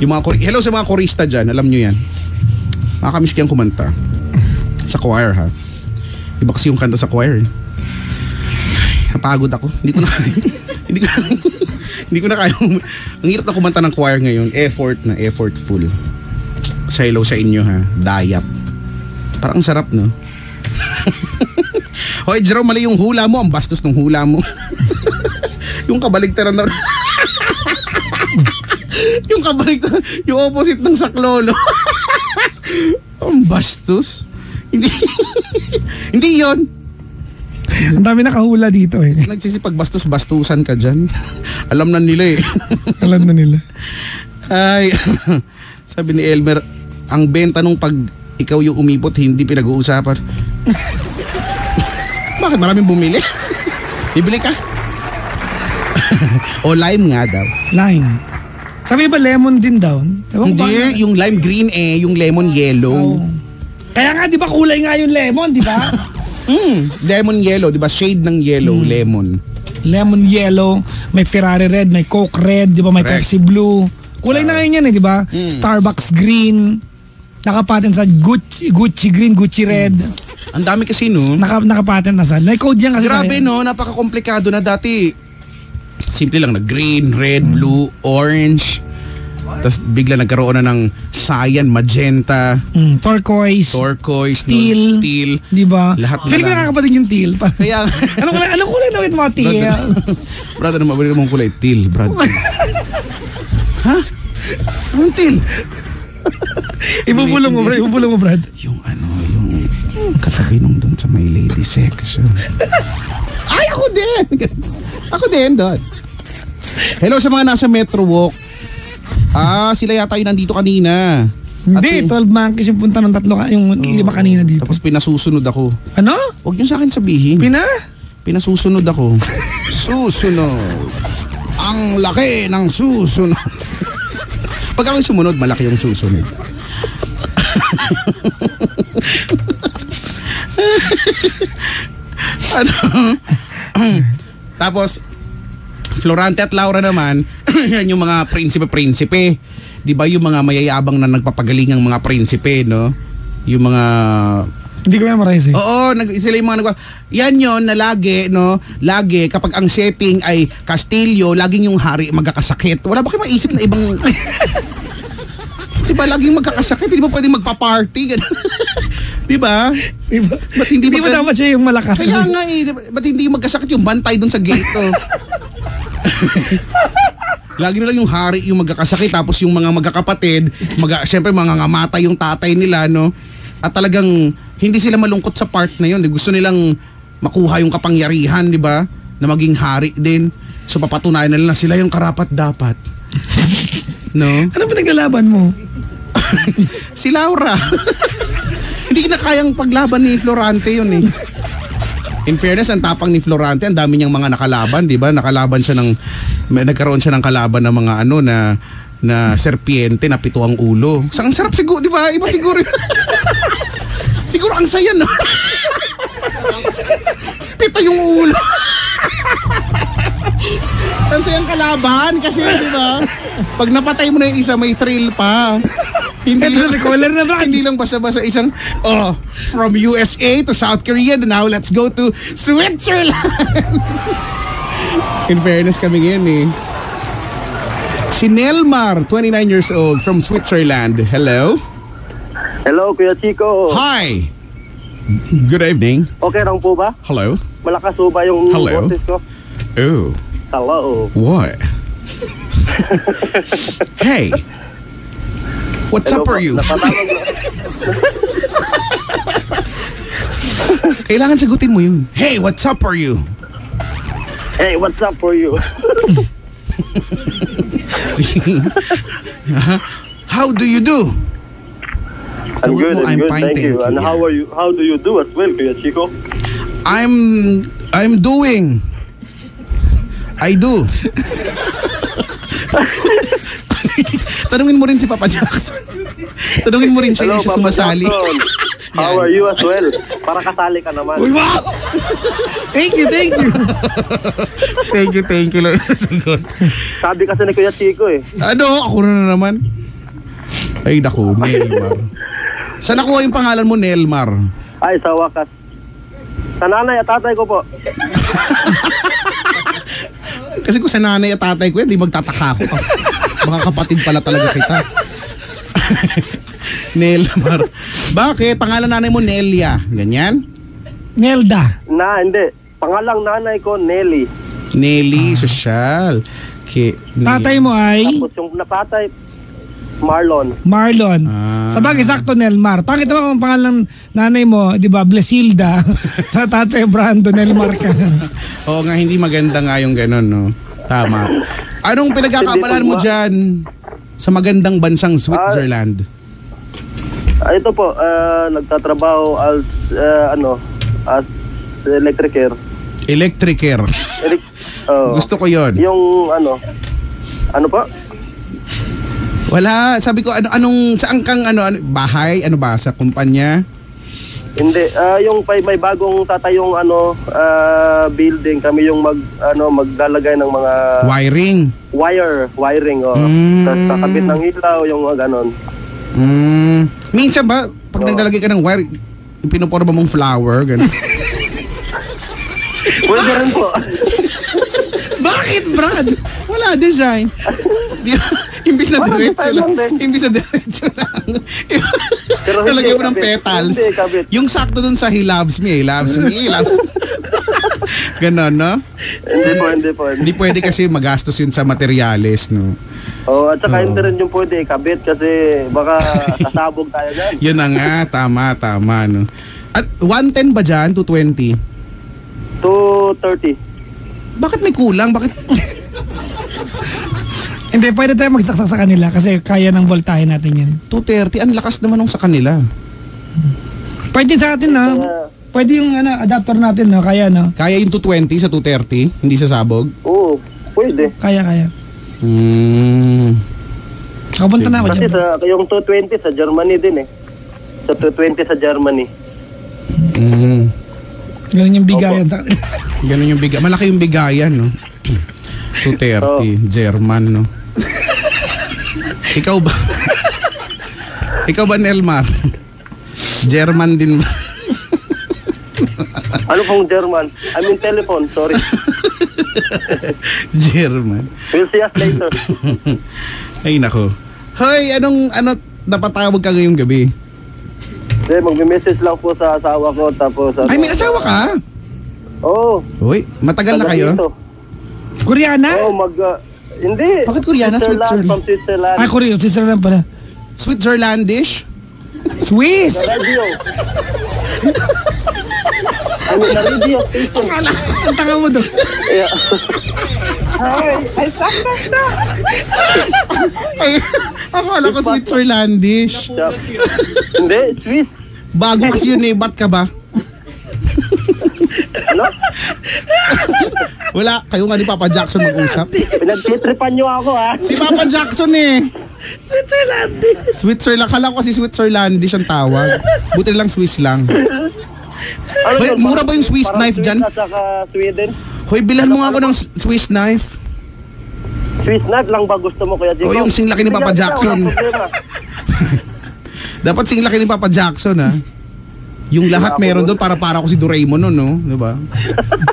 Yung mga hello sa mga korista dyan, alam nyo yan. Makakamiss kayang kumanta. Sa choir, ha? Iba kasi yung kanta sa choir. Napagod ako. Hindi ko na kaya. Ang hirap na kumanta ng choir ngayon. Effortful. Sa hello sa inyo, ha? Dayap. Parang ang sarap, no? Hoy, Jerome, mali yung hula mo. Ang bastos ng hula mo. Yung kabaligtaran na. Yung kabaligtaran. Yung opposite ng saklolo. Ang bastos. Hindi yon. Ang dami nakahula dito eh. Nagsisipag bastos-bastusan ka dyan. Alam na nila eh. Alam na nila. Ay, sabi ni Elmer, ang benta nung pag ikaw yung umipot, hindi pinag-uusapan. Bakit maraming bumili? Bibili ka? O lime nga daw. Lime. Sabi ba lemon din daw? Hindi, yung lime green yung lemon yellow. Oh. Kaya nga, di ba kulay nga yung lemon, di ba? Lemon yellow, di ba? Shade ng yellow, lemon. Lemon yellow, may Ferrari red, may Coke red, di ba? May Correct. Pepsi blue. Kulay na ngayon yan eh, di ba? Starbucks green. Nakapatent sa Gucci green, Gucci red. Ang dami kasi, no? Nakapatent na sa. May code yan kasi. Grabe, no? Napaka-komplikado na dati. Simple lang na green, red, blue, orange. Tapos bigla nagkaroon na ng cyan, magenta, Turquoise, teal, di ba? Lahat na Feeling ko lang. nakakapating yung teal. Kaya, Anong kulay daw ito mga teal? Brad, ano mabalik mong kulay? Teal, Brad. Ha? Anong teal? Ibubulong mo, Brad. Yung katabi nung doon sa may lady section. Ay, ako din! Ako din, doon. Hello sa mga nasa Metro Walk. Sila yata yung nandito kanina. Hindi, 12 monkeys yung punta ng tatlo, yung iba kanina dito. Tapos pinasusunod ako. Ano? Huwag niyo sa akin sabihin. Pinasusunod ako. Susunod. Ang laki ng susunod. Pag ako sumunod, malaki yung susunod. Ano? Tapos Florante at Laura naman, yan yung mga prinsipe. 'Di ba yung mga mayayabang na nagpapagaling ang mga prinsipe, no? Yung mga Hindi ko memorize eh. Oo, sila yung mga yan yon na lagi, no? Lagi kapag ang setting ay Kastilyo, laging yung hari magkakasakit. Wala ba kayo maisip na ibang Diba laging magkakasakit, hindi ba pwedeng magpa-party? Diba? Ba't hindi ba dapat siya yung malakas? Kaya nga ba't hindi magkasakit yung bantay dun sa gate? Lagi na lang yung hari yung magkakasakit, tapos yung mga magkakapatid, syempre mga ngamatay yung tatay nila, no? At talagang hindi sila malungkot sa part na yun. Gusto nilang makuha yung kapangyarihan, di ba? Na maging hari din. So papatunayan na sila yung karapat-dapat. No? Ano ba naglalaban mo? Si Laura. Hindi na kayang paglaban ni Florante yun eh. In fairness, ang tapang ni Florante, ang dami niyang mga nakalaban, di ba? Nagkaroon siya ng kalaban ng mga na serpiente na 7 ang ulo. Ang sarap siguro, di ba? Iba siguro. Siguro ang saya, no? 7 yung ulo. Ang sayang kalaban kasi, di ba? Pag napatay mo na yung isa, may thrill pa. Hindi lang basta-basta isang from USA to South Korea, now let's go to Switzerland. In fairness kami ngayon eh. Si Nelmar, 29 years old, from Switzerland. Hello? Hello, Kuya Chico. Hi. Good evening. Okay lang po ba? Hello? Malakas po ba yung boses ko? Oh. Hello. What? Hey. What's Hello up for you? Kailangan sagutin mo yun. Hey, what's up for you? Hey, what's up for you? Sige. How do you do? I'm Sagot good, mo, I'm good, fine, thank you. And Yeah. how are you? How do you do as well, Kuya Chico? I'm doing. I do. Tanungin mo rin si Papa Jackson. Tanungin mo rin siya, Hello, siya Papa sumasali. Jackson. How are you as well? Para kasali ka naman. Uy, wow! Thank you, thank you. Thank you lang sa sagot. Sabi kasi ni Kuya Chico eh. Ano? Ako na naman. Ay, naku, Nelmar. Saan nakuha yung pangalan mo, Nelmar? Ay, sa wakas. Sa nanay at tatay ko po. Kasi kung sa nanay at tatay ko yan, di magtataka ako. Baka kapatid pala talaga kita. Nelmar. Bakit? Pangalan nanay mo, Nelia. Ganyan? Nelda. Hindi. Pangalang nanay ko, Nelly. Nelly, social. Tatay mo ay Tapos yung napatay, Marlon. Marlon. Sa bagay, sakto Nelmar. Pangit naman kung pangalan nanay mo, di ba, Blesilda. Tatay Brando, Nelmar ka. Oo nga, hindi maganda nga yung ganun, no? Tama. Anong pinagkakabalan mo dyan sa magandang bansang Switzerland? Ito po, nagtatrabaho as, as electricer. Electricer. Gusto ko yon. Yung ano po? Wala, sabi ko saan kang bahay, ano ba sa kumpanya? Hindi, yung may bagong tatayong building, kami yung maglalagay ng mga wiring Tapos kakabit ng ilaw, yung mga ganon. Minsan ba pag naglalagay ka ng wire, pinuporma mong flower, ganun? Pwede rin po. Bakit, Brad? Wala, design. Imbis na diretso lang. Imbis na diretso lang. Pero Talagyan mo ng kabit. petals. Hindi, kabit. Yung sakto dun sa he loves me, he loves me, he loves me. Ganon, no? Hindi po. Hindi pwede kasi magastos yun sa materyales, no? At saka hindi rin yung pwede kabit kasi baka sasabog tayo dyan. Yun na nga, tama, no? At 110 ba dyan? 220? 230. Bakit may kulang? Bakit? Hindi, pwede tayo magsaksak sa kanila kasi kaya ng voltahe natin yan. 230? Ang lakas naman nung sa kanila. Pwede sa atin, no? Pwede yung adapter natin, no? Kaya, no? Kaya yung 220 sa 230? Hindi sa sabog? Oo, pwede. Kaya. Nakapunta na ako Kasi dyan. yung 220 sa Germany din eh. Sa 220 sa Germany. Ganun yung bigayan. Ganun yung bigayan. Malaki yung bigayan, no? 230, German, no? Ikaw ba? Ikaw ba, Nelmar? German din ba? Ano pong German? I mean telephone, sorry. German. We'll see us later. Ay, nako. Hoy, napatawag ka ngayong gabi? Hindi, magme-message lang po sa asawa ko tapos... Ay, may asawa ka? Oo. Uy, matagal na kayo? Koreana? Oo, hindi. Bakit Koreana? Switzerland. From Switzerland. Korea. Switzerland pala. Switzerlandish? Swiss! Radio. Ano na radio station? Ang tanga mo doon. Yeah. Akala ko Switzerlandish. Hindi, Swiss. Bago kasi yun eh, ba't ka ba? Ano? Wala, kayo nga ni Papa Jackson mag-usap. Pinagtitripan niyo ako ha. Si Papa Jackson eh. Switzerland. Kala ko kasi Switzerlandish ang tawag. Buti lang Swiss lang. Ano Hoy, yun, mura ba yung Swiss parang knife dyan? Swiss at saka Sweden. Hoy, bilhan mo nga ako ng Swiss knife. Swiss knife lang ba gusto mo Kuya Chico? O, yung singlaki ni Papa Sige, Jackson. wala problema. Dapat singlaki ni Papa Jackson ha. Yung lahat meron doon para ako si Doraemon no, no? Diba?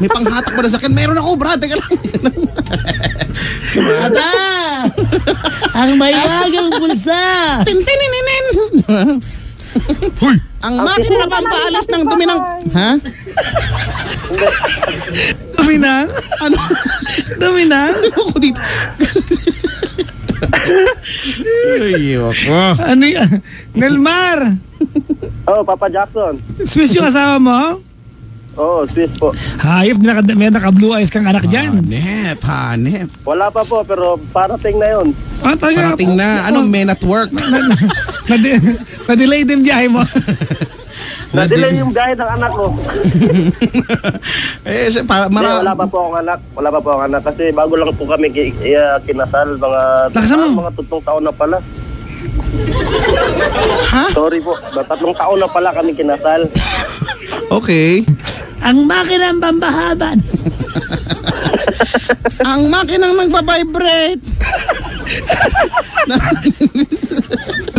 May panghatak pa na sa akin. Meron ako, brad. Teka lang. Aba! Ang may bagang bulsa! Tintininin! Hoy! Ang makina na pampaalis ng dumi ng... Ha? Dumi na? Ano? Dumi na? Ako dito. Ay, ako. Ano yan? Nelmar! Oh, Papa Jackson. Swiss yung asawa mo? Oo, Swiss po. Hayop, may naka-blue eyes kang anak dyan. Hanep. Wala pa po, pero parating na yun. Parating Parating na. Anong men at work? Na-delay din biyahe mo. Na-delay yung biyahe ng anak ko. Wala pa po akong anak. Wala pa po akong anak. Kasi bago lang po kami kinasal. Mga 3 taon na pala. Ha? Sorry po. 3 taon na pala kami kinasal. Okay. Ang makinang pambahaban. Ang makinang nagpa-vibrate.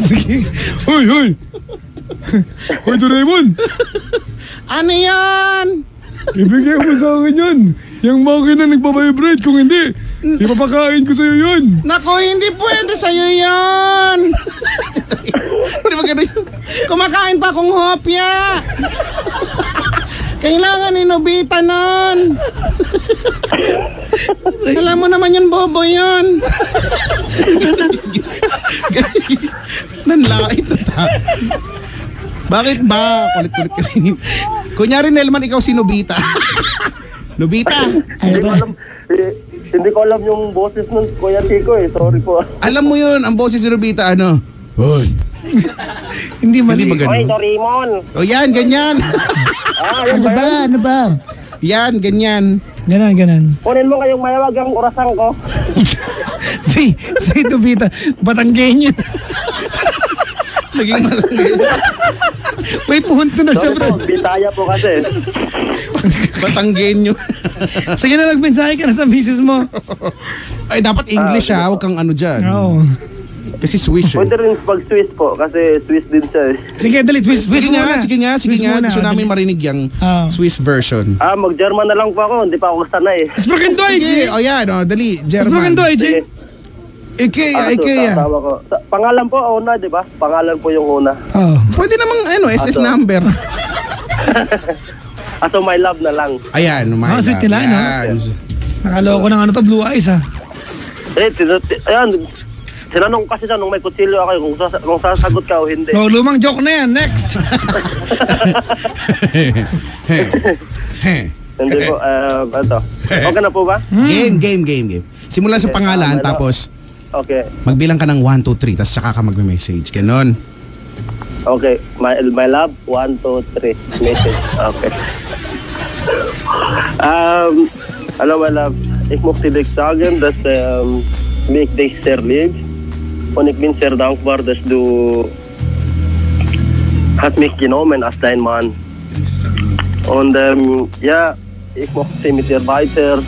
Sige. Hoy! Hoy, Doraemon! Ano yan? Ibigay mo sa akin yun. Yung makina nagpa-vibrate. Kung hindi, ipapakain ko sa'yo yun. Nako, hindi pwede sa'yo yan. Ano ba gano'n yun? Kumakain pa akong hopya. Kailangan ni Nobita nun. Alam mo naman yun, bobo yun. Nanlait na ta. Bakit ba? Kulit-kulit kasi. Kunyari, Nelman, ikaw si Nobita. Nobita. Hindi ko alam yung boses nun, Kuya Chico eh. Sorry po. Alam mo yun, ang boses si Nobita, ano? Hoy. Hindi mali. Hindi ba ganun? Oy, Doraemon. O yan, ganyan. Yun ba yan? Ano ba? Yan, ganyan. Ganon. Kunin mo kayong mayawag ang orasan ko. Si Tubita, Batanggenyo. Naging malangay. May punto na siya, Sorry bro. po, Bisaya po kasi. Batanggenyo. Sige na, magmensahe ka na sa misis mo. Ay, dapat English ha. Huwag kang ano dyan. Oo. Kasi Swiss eh. Pwede rin pag-Swiss po kasi Swiss din siya eh. Sige, dali. Swiss Sige muna. nga. Swiss muna. Gusto namin Dali. marinig yung Swiss version. Mag-German na lang po ako. Hindi pa ako sanay eh. Sproken Deutsch. Sige, o yan, o, dali. Sproken German. Deutsch. Sige. Ikea. Tama ko. Pangalan po una, di ba? Pangalan po yung una. Oh. Pwede namang, SS Ato. number. So my love na lang. Ayan, my sweet love. nila, no? Yan. Nakaloko ng ano to, blue eyes, ha? Ayan. Sinanong ko kasi siya nung may kutsilyo ako kung sasagot ka o hindi. Oh, lumang joke na yan. Next. Hindi po, ito. Okay na po ba? Game. Simulan sa pangalan, tapos Okay. magbilang ka ng 1, 2, 3, tapos tsaka ka mag-message. Ganon. Okay. My love, 1, 2, 3. Message. Okay. Hallo my love. Ik mocht je dik zeggen dat ik dich zeer lief. En ik ben zeer dankbaar dat du hat mich genomen als dein Mann. Und ja, ich möchte mit dir weiter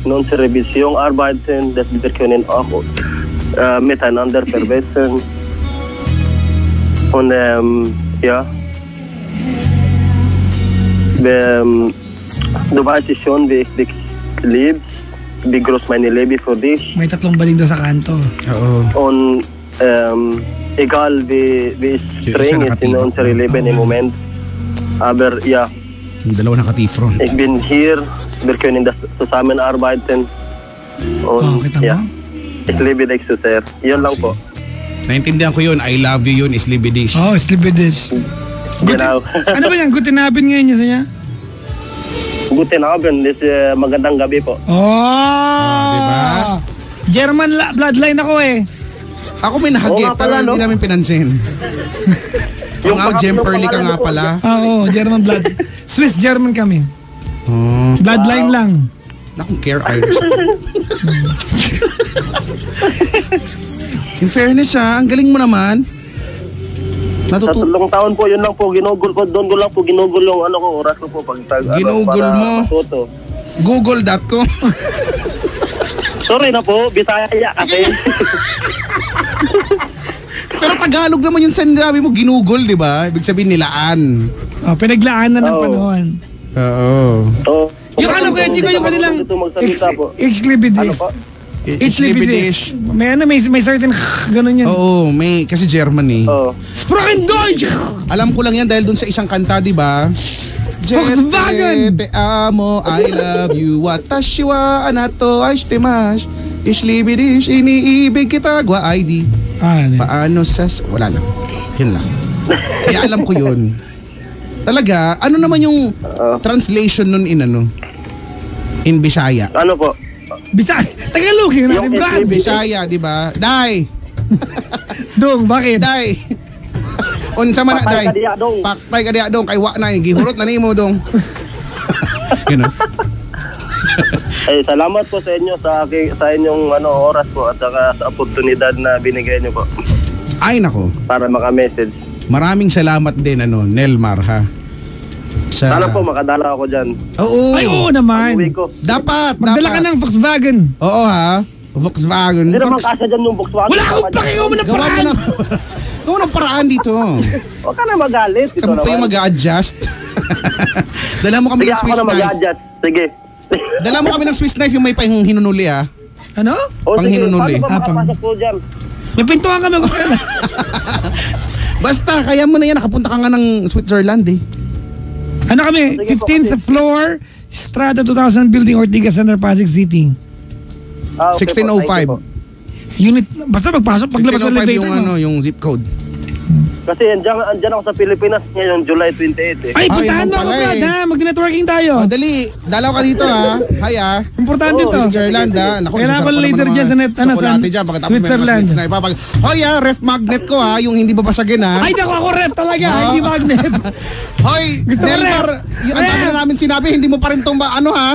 in unserer Beziehung arbeiten, dass wir können auch miteinander verbessern. Und ja, du weißt schon, wie ich dich liebe, wie groß meine Liebe für dich. May 3 baling daw sa kanto. Oo. Und egal wie streng ist in unserem Leben im Moment, aber ja, Yung dalawa nakatifron. ich bin hier, wir können das zusammenarbeiten. Und kita ja, mo? ich liebe dich so sehr. Yun lang po. Naintindihan ko yun. I love you yun is libidish. Oh, slibidis. Genau. Ano ba yan? Guten Abend ngayon niya sa niya? Guten Abend, magandang gabi po. Oh! diba? German bloodline ako eh. Ako may nahagip, Oo nga pero pala, hindi no? namin pinansin. Yung Jemperly ka nga pala. Oo, German blood. Swiss German kami. Bloodline lang. Nakong care Irish. In fairness ang galing mo naman. Sa 3 taon po, yun lang po, ginugol ko. Doon ko lang po ginugol yung ano ko, oras ko po. Ginugol mo? Matuto. Google.com. Sorry na po, Bisaya kasi. Pero Tagalog naman yung sinabi mo, ginugol, di ba? Ibig sabihin nilaan. Oh, pinaglaanan ng Oo. panahon. Oo. Yung alam ko, Chico, yung kanilang Ano exclibidis. po? Exclibidis. May certain ganun yan. Oo, may, kasi German eh. Oh. Sproken Deutsch! Alam ko lang yan dahil dun sa isang kanta, di ba? Volkswagen! Te amo, I love you, watashi wa anato aishitemasu. Ishlibidish, iniibig kita, gwa ID. Ah, Paano sa... Wala lang. Yun lang. Kaya alam ko yun. Talaga, ano naman yung translation nun in Bisaya? Ano po? Bisaya. Tagalog yun natin, Yung Brad. Bisaya, di ba? Day! Dong, bakit? Day! Unsa man na, Paktay Day? ka diya, dong. Paktay ka diya, dong. Kay wa na, gihurot na nimo, dong. Ganun. Salamat po sa inyo sa inyong oras po at saka sa oportunidad na binigay niyo po Ay, nako. para maka-message. Maraming salamat din, Nelmar, ha? Sana po makadala ako dyan. Oo. Ay, oo naman. Pag-uwi ko. Dapat, Magdala ka ng Volkswagen. Oo, ha? Volkswagen. Hindi naman kasya dyan yung Volkswagen. Wala akong pakialam mo ng Gawa mo paraan. na. Gawa ng paraan dito. Huwag ka na magalit. Ito Kami pa yung naman. mag-a-adjust. Dala mo kami Sige, ng ako Swiss na knife. mag-adjust. Sige. Dala mo kami ng Swiss knife yung may hinunuli, ha? Ano? O sige, Panghinunuli. paano ba Pang- makapasok po dyan? May pintuan kami. Basta, kaya mo na yan. Nakapunta ka nga ng Switzerland, eh. Ano kami? Sige po, 15th floor, Strata 2000 Building, Ortigas Center, Pasig City. Okay po, 1605. thank you po. Unit, basta magpasok, paglabas ng 1605 elevator yung, mo. yung zip code. Kasi andyan ako sa Pilipinas ngayong July 28 eh. Ay, Ah, puntahan yun mo ako, pala Brad, eh. ha? Mag-networking tayo. Oh, dali. Dalaw ka dito, ha? Hi, ha? Importante to. Switzerland, ha? Naku, Kailangan ko sasarap pa later naman dyan sa net, ano, Chocolate sa dyan, pagkatapos may mga Switzerland. sweets na ipapag... Hoy, ha? Ref magnet ko, ha? Yung hindi babasagin, ha? Ay, naku, ako ref talaga, Ah. hindi magnet. Hoy, Gusto ko Nelmar, ref. yung ang dami na namin sinabi, hindi mo pa rin itong ha?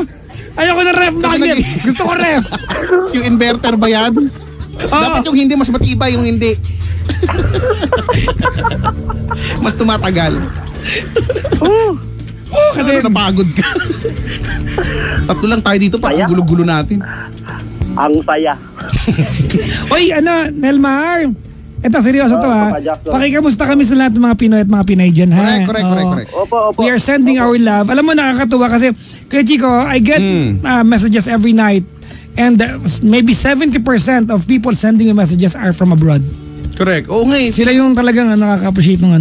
Ayoko ng ref magnet. Gusto ko ref. Yung inverter ba yan? Dapat yung hindi mas matibay, yung hindi. Mas tumatagal. Oh, Ano, kadin. napagod ka. Tatlo lang tayo dito, parang Kaya? gulo-gulo natin. Ang saya. Oy, Nelmar. Ito, seryoso to, ha? Papa Jackson. Pakikamusta kami sa lahat ng mga Pinoy at mga Pinay dyan, ha? Correct. Oo. Opo. We are sending our love. Alam mo, nakakatuwa kasi, Kuya Chico, I get messages every night. And maybe 70% of people sending me messages are from abroad. Correct. Oo nga eh. Sila yung talagang nakaka-appreciate nung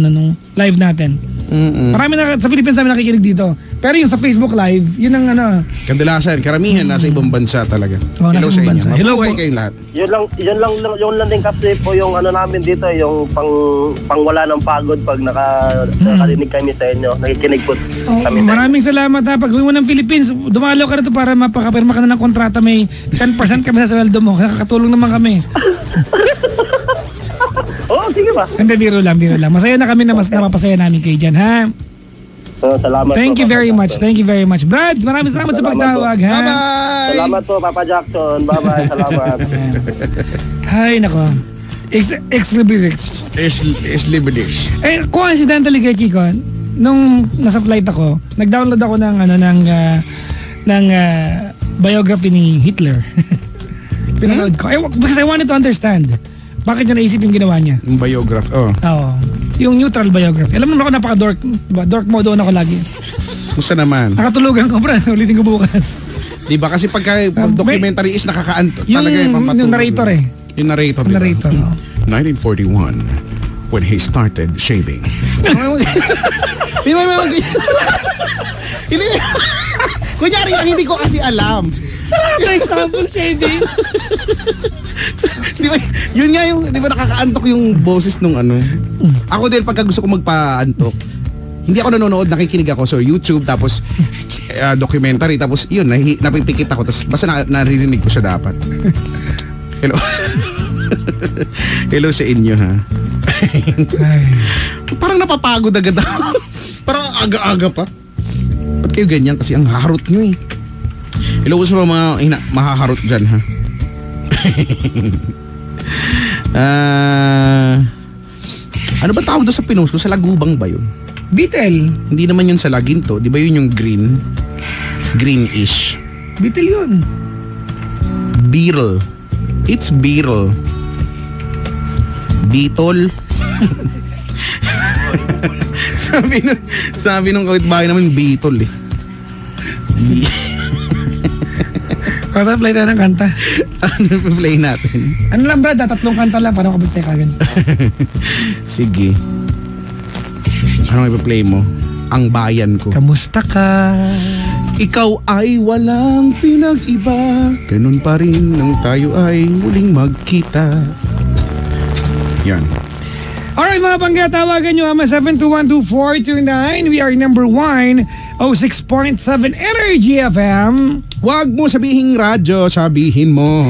live natin. Marami na sa Pilipinas namin nakikinig dito. Pero yung sa Facebook Live, yun ang Kadalasan, karamihan nasa ibang bansa talaga. Oo, nasa Hello sa ibang inyo. bansa. Hello Mabuhay po. kayong lahat. Yun lang din kasi po yung namin dito, yung pangwala ng pagod pag nakarinig kami sa inyo. Nakikinig po kami. maraming salamat, ha. Pag uwi mo ng Philippines, dumalo ka na to para mapakapirma ka na ng kontrata. May 10% kami sa sweldo mo. Nakakatulong naman kami. Oo, sige ba? Hindi, biro lang. Masaya na kami na mas napapasaya namin kayo dyan, ha? Salamat Thank po, you Papa very much. Jackson. Thank you very much. Brad, maraming salamat sa Salamat pagtawag, ha? Bye-bye! Salamat po, Papa Jackson. Bye-bye. Salamat. Ay, nako. Ex-libidix. Is Libedish. Eh, coincidentally kay Chico, nung nasa flight ako, nag-download ako ng biography ni Hitler. Pinanood ko. Because I wanted to understand bakit niya naisip yung ginawa niya. Yung biograph. Oh. Oo. Yung neutral biography. Alam mo ako, napaka-dork. Diba? Dork mode ako lagi. Musta naman? Nakatulugan ko, bro. Ulitin ko bukas. Di ba? Kasi pag documentary is nakakaanto Yung, talaga yung pampatulog. yung narrator eh. Yung narrator. Yung narrator, oo. 1941, when he started shaving. Hindi. Kunyari lang, hindi ko kasi alam. For example, shaving. Di ba, yun nga yung, di ba nakakaantok yung boses nung ano. Ako din pagka gusto ko magpaantok, hindi ako nanonood, nakikinig ako sa YouTube, tapos documentary, tapos yun, napipikit ako, tapos basta naririnig ko siya dapat. Hello. Hello sa inyo, ha. Parang napapagod agad ako. Parang aga-aga pa. Ba't kayo ganyan? Kasi ang haharot nyo eh. Hello sa mga mahaharot dyan, ha. Ano ba tawag doon sa pinost ko? Sa lagubang ba yun? Beetle. Hindi naman yun sa laginto. Di ba yun yung green? Greenish. Beetle yun. Beetle. It's beetle. Beetle. sabi nung kapitbahay naman, beetle eh. Para play tayo ng kanta. Ano play natin? Ano lang, Brad? 3 kanta lang. Paano kapag tayo kagad? Sige. Ano ipa-play mo? Ang bayan ko. Kamusta ka? Ikaw ay walang pinag-iba. Ganun pa rin nang tayo ay muling magkita. Yan. Alright mga pangga, tawagan nyo ama 7212429. We are number 1, 06.7 Energy FM. Wag mo sabihin radyo, sabihin mo